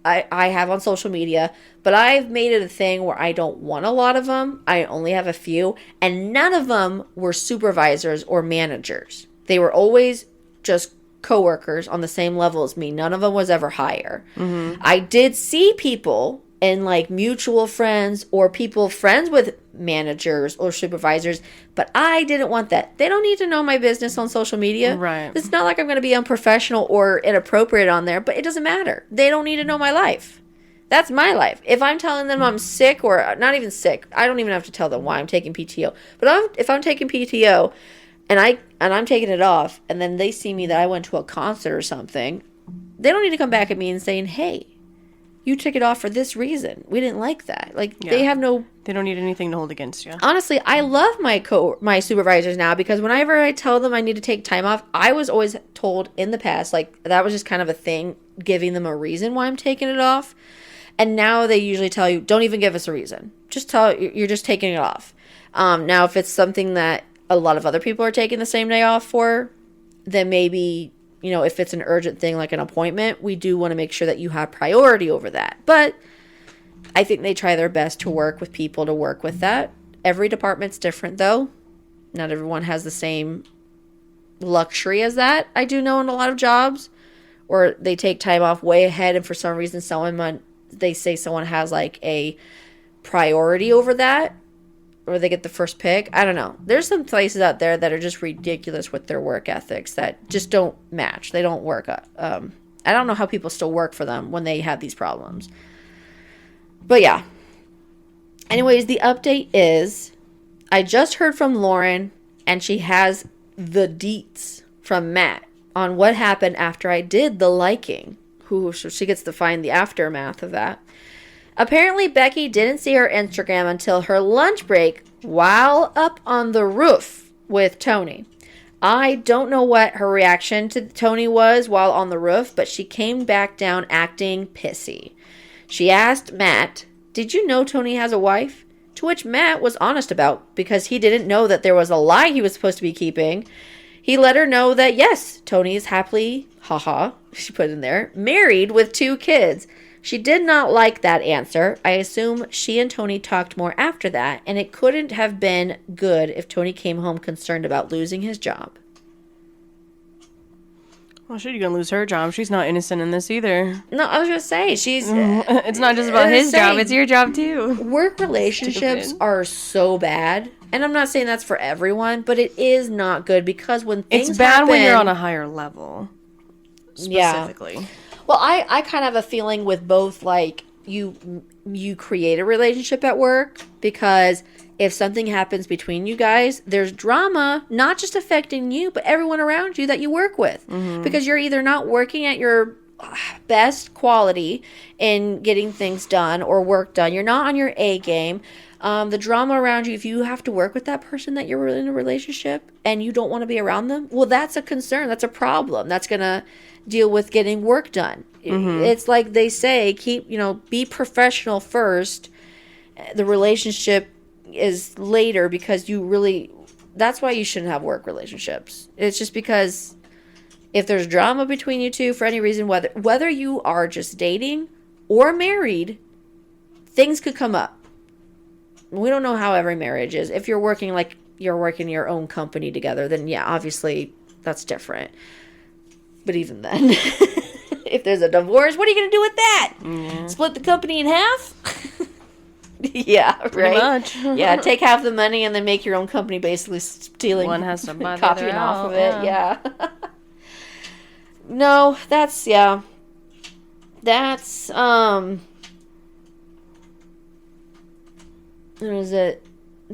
I have on social media, but I've made it a thing where I don't want a lot of them. I only have a few, and none of them were supervisors or managers. They were always just coworkers on the same level as me. None of them was ever higher. Mm-hmm. I did see people and like mutual friends or people friends with managers or supervisors, but I didn't want that. They don't need to know my business on social media. Right. It's not like I'm going to be unprofessional or inappropriate on there, but it doesn't matter. They don't need to know my life. That's my life. If I'm telling them I'm sick or not even sick, I don't even have to tell them why I'm taking PTO. But if I'm taking PTO and I'm taking it off and then they see me that I went to a concert or something, they don't need to come back at me and saying, "Hey, you took it off for this reason. We didn't like that." Like, Yeah. they have no... They don't need anything to hold against you. Honestly, I love my supervisors now because whenever I tell them I need to take time off, I was always told in the past, like, that was just kind of a thing, giving them a reason why I'm taking it off. And now they usually tell you, don't even give us a reason. Just tell you're just taking it off. Now, if it's something that a lot of other people are taking the same day off for, then maybe... if it's an urgent thing like an appointment, we do want to make sure that you have priority over that. But I think they try their best to work with people to work with that. Every department's different, though. Not everyone has the same luxury as that. I do know in a lot of jobs, or they take time off way ahead, and for some reason they say someone has like a priority over that, or they get the first pick. I don't know. There's some places out there that are just ridiculous with their work ethics that just don't match. They don't work. I don't know how people still work for them when they have these problems. But yeah. Anyways, the update is I just heard from Lauren, and she has the deets from Matt on what happened after I did the liking. So she gets to find the aftermath of that. Apparently, Becky didn't see her Instagram until her lunch break while up on the roof with Tony. I don't know what her reaction to Tony was while on the roof, but she came back down acting pissy. She asked Matt, "Did you know Tony has a wife?" To which Matt was honest about, because he didn't know that there was a lie he was supposed to be keeping. He let her know that, yes, Tony is happily, she put in there, married with 2 kids. She did not like that answer. I assume she and Tony talked more after that, and it couldn't have been good if Tony came home concerned about losing his job. Well, sure, you're going to lose her job. She's not innocent in this either. No, I was going to say, she's... it's not just about his job, it's your job too. Work relationships are so bad. And I'm not saying that's for everyone, but it is not good because when things It's bad happen, when you're on a higher level, specifically. Yeah. Well, I kind of have a feeling with both, like, you create a relationship at work because if something happens between you guys, there's drama, not just affecting you, but everyone around you that you work with. Mm-hmm. Because you're either not working at your best quality in getting things done or work done. You're not on your A game. The drama around you, if you have to work with that person that you're in a relationship and you don't want to be around them, well, that's a concern. That's a problem. That's going to deal with getting work done. Mm-hmm. It's like they say, be professional first. The relationship is later because that's why you shouldn't have work relationships. It's just because if there's drama between you two for any reason, whether you are just dating or married, things could come up. We don't know how every marriage is. If you're working like you're working your own company together, then yeah, obviously that's different. But even then, if there's a divorce, what are you going to do with that? Mm-hmm. Split the company in half? Yeah, right. Pretty much. Yeah, take half the money and then make your own company, basically stealing, one has to buy copying off of it. Yeah. No, that's what is it?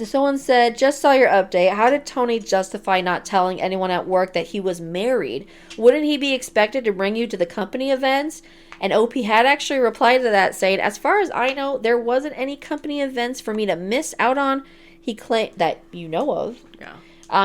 Someone said, "Just saw your update. How did Tony justify not telling anyone at work that he was married? Wouldn't he be expected to bring you to the company events?" And OP had actually replied to that saying, "As far as I know, there wasn't any company events for me to miss out on." He claimed that you know of. Yeah.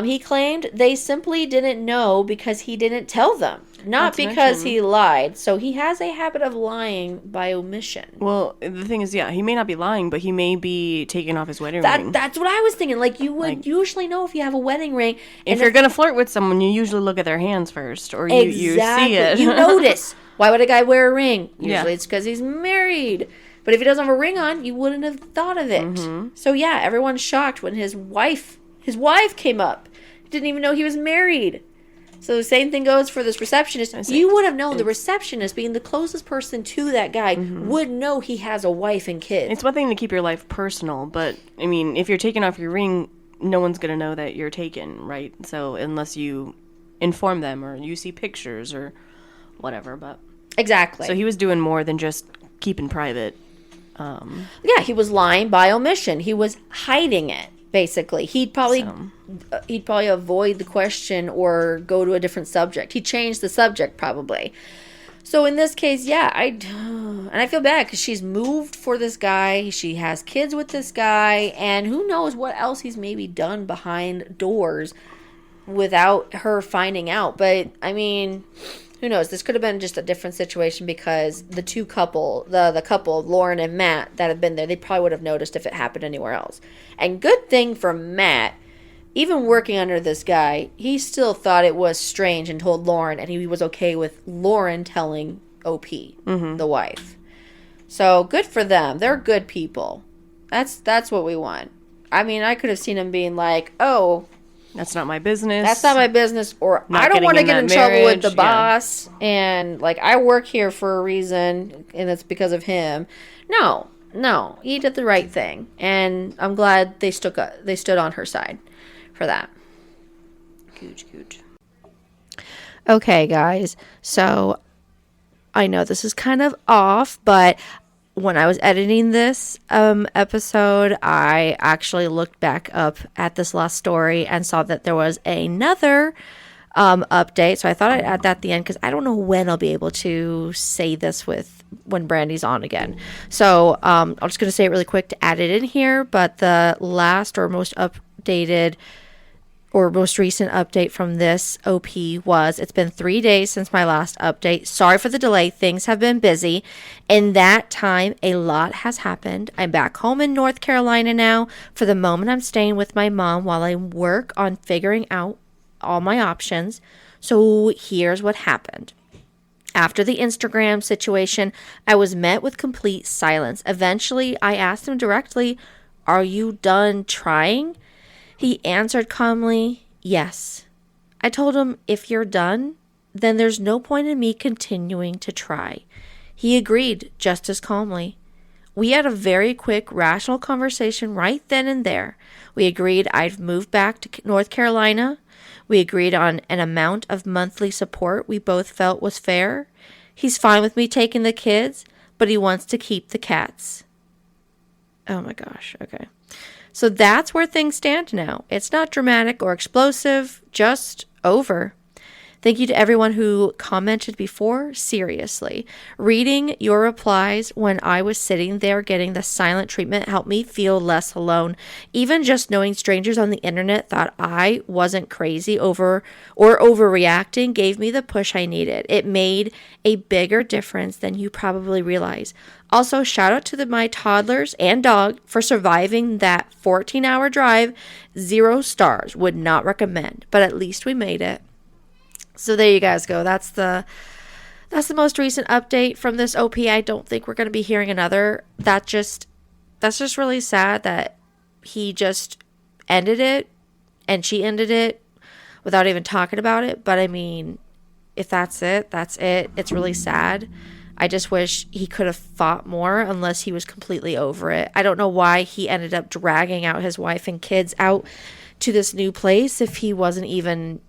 He claimed they simply didn't know because he didn't tell them, not because he lied. So he has a habit of lying by omission. Well, the thing is, he may not be lying, but he may be taking off his wedding ring. That's what I was thinking. Like, you would usually know if you have a wedding ring. If you're going to flirt with someone, you usually look at their hands first, or you see it. You notice. Why would a guy wear a ring? Usually Yeah. it's because he's married. But if he doesn't have a ring on, you wouldn't have thought of it. So yeah, everyone's shocked when his wife came up. Didn't even know he was married. So the same thing goes for this receptionist. You would have known the receptionist, being the closest person to that guy, would know he has a wife and kids. It's one thing to keep your life personal, but, I mean, if you're taking off your ring, no one's going to know that you're taken, right? So unless you inform them or you see pictures or whatever, but... Exactly. So he was doing more than just keeping private. Yeah, he was lying by omission. He was hiding it, basically. He'd probably avoid the question or go to a different subject. He changed the subject, probably. So in this case, yeah, and I feel bad because she's moved for this guy. She has kids with this guy, and who knows what else he's maybe done behind doors without her finding out. But I mean, who knows? This could have been just a different situation because the couple, Lauren and Matt, that have been there, they probably would have noticed if it happened anywhere else. And good thing for Matt, even working under this guy, he still thought it was strange and told Lauren, and he was okay with Lauren telling OP, the wife. So good for them. They're good people. That's what we want. I mean, I could have seen him being like, oh, that's not my business. That's not my business. Or Not I don't want to getting get in in that trouble with marriage, the yeah. boss. And, like, I work here for a reason, and it's because of him. No. He did the right thing. And I'm glad they stood on her side for that. Huge. Okay, guys. So, I know this is kind of off, but when I was editing this episode, I actually looked back up at this last story and saw that there was another update. So I thought I'd add that at the end because I don't know when I'll be able to say this when Brandy's on again. So I'm just going to say it really quick to add it in here. But the last or most updated or most recent update from this OP was, it's been 3 days since my last update. Sorry for the delay. Things have been busy. In that time, a lot has happened. I'm back home in North Carolina now. For the moment, I'm staying with my mom while I work on figuring out all my options. So here's what happened. After the Instagram situation, I was met with complete silence. Eventually, I asked him directly, "Are you done trying?" He answered calmly, "Yes." I told him, "If you're done, then there's no point in me continuing to try." He agreed just as calmly. We had a very quick, rational conversation right then and there. We agreed I'd move back to North Carolina. We agreed on an amount of monthly support we both felt was fair. He's fine with me taking the kids, but he wants to keep the cats. Oh my gosh, okay. So that's where things stand now. It's not dramatic or explosive, just over. Thank you to everyone who commented before. Seriously. Reading your replies when I was sitting there getting the silent treatment helped me feel less alone. Even just knowing strangers on the internet thought I wasn't crazy or overreacting gave me the push I needed. It made a bigger difference than you probably realize. Also, shout out to my toddlers and dog for surviving that 14-hour drive. 0 stars. Would not recommend, but at least we made it. So there you guys go. That's the most recent update from this OP. I don't think we're going to be hearing another. That's just really sad that he just ended it and she ended it without even talking about it. But I mean, if that's it, that's it. It's really sad. I just wish he could have fought more unless he was completely over it. I don't know why he ended up dragging out his wife and kids out to this new place if he wasn't even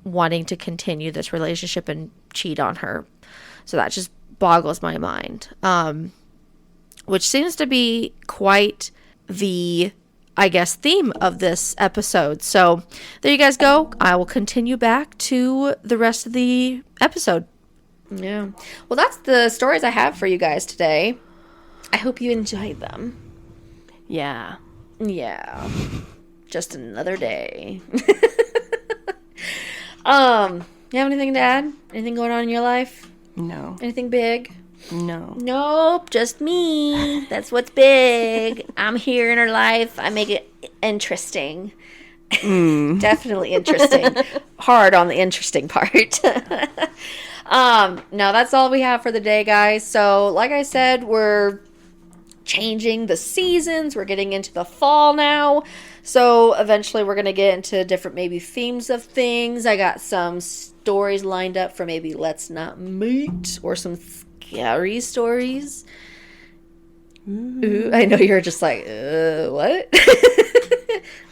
wanting to continue this relationship and cheat on her. So that just boggles my mind. Which seems to be quite the, I guess, theme of this episode. So there you guys go. I will continue back to the rest of the episode. Yeah. Well, that's the stories I have for you guys today. I hope you enjoyed them. Yeah. Just another day. You have anything to add? Anything going on in your life? No. Anything big? No. Nope, just me. That's what's big. I'm here in her life. I make it interesting. Definitely interesting. Hard on the interesting part. No, that's all we have for the day, guys. So, like I said, we're changing the seasons. We're getting into the fall now. So, eventually we're going to get into different maybe themes of things. I got some stories lined up for maybe Let's Not Meet or some scary stories. Ooh, I know you're just like, what?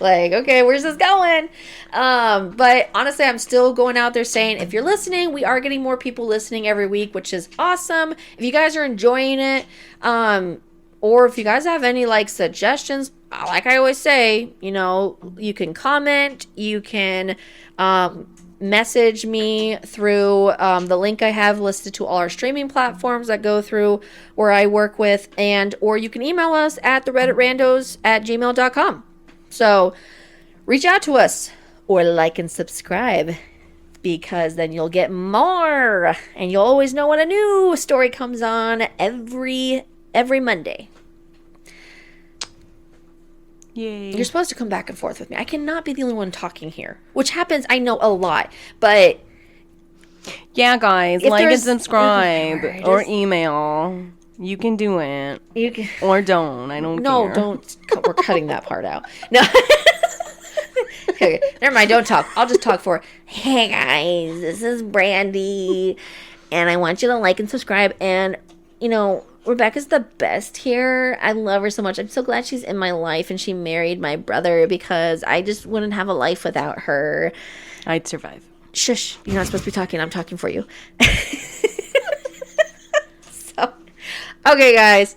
Like, okay, where's this going? But honestly, I'm still going out there saying, if you're listening, we are getting more people listening every week, which is awesome. If you guys are enjoying it, or if you guys have any like suggestions, like I always say, you know, you can comment, you can message me through the link I have listed to all our streaming platforms that go through where I work with, or you can email us at theredditrandos@gmail.com. So reach out to us or like and subscribe, because then you'll get more and you'll always know when a new story comes on every Monday. Yay. You're supposed to come back and forth with me. I cannot be the only one talking here, which happens, I know, a lot, but yeah, guys, if like and there's- subscribe or email. You can do it. you can, Or don't. I don't no, care. don't. We're cutting that part out. No. Okay, never mind. Don't talk. I'll just talk for. Hey guys, this is Brandy, and I want you to like and subscribe. And you know, Rebecca's the best here. I love her so much. I'm so glad she's in my life, and she married my brother, because I just wouldn't have a life without her. I'd survive. Shush! You're not supposed to be talking. I'm talking for you. So, okay, guys.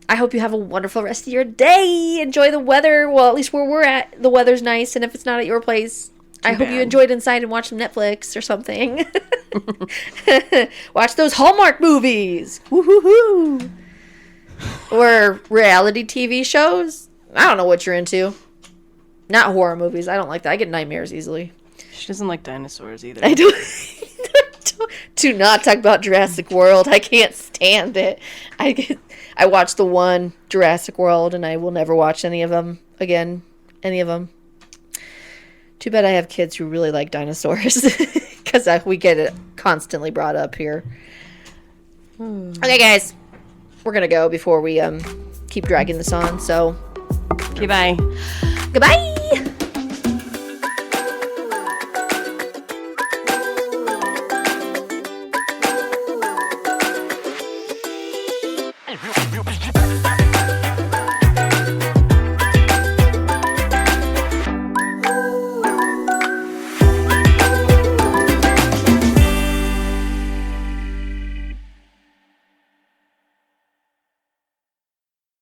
I hope you have a wonderful rest of your day. Enjoy the weather. Well, at least where we're at, the weather's nice. And if it's not at your place, I hope you enjoyed inside and watched some Netflix or something. Watch those Hallmark movies. Woo-hoo-hoo. Or reality TV shows. I don't know what you're into. Not horror movies. I don't like that. I get nightmares easily. She doesn't like dinosaurs either. I do. Do not talk about Jurassic World. I can't stand it. I watched the one Jurassic World, and I will never watch any of them again. Any of them. Too bad I have kids who really like dinosaurs, because we get it constantly brought up here. Okay, guys, we're gonna go before we keep dragging this on. So, Okay, bye. goodbye. You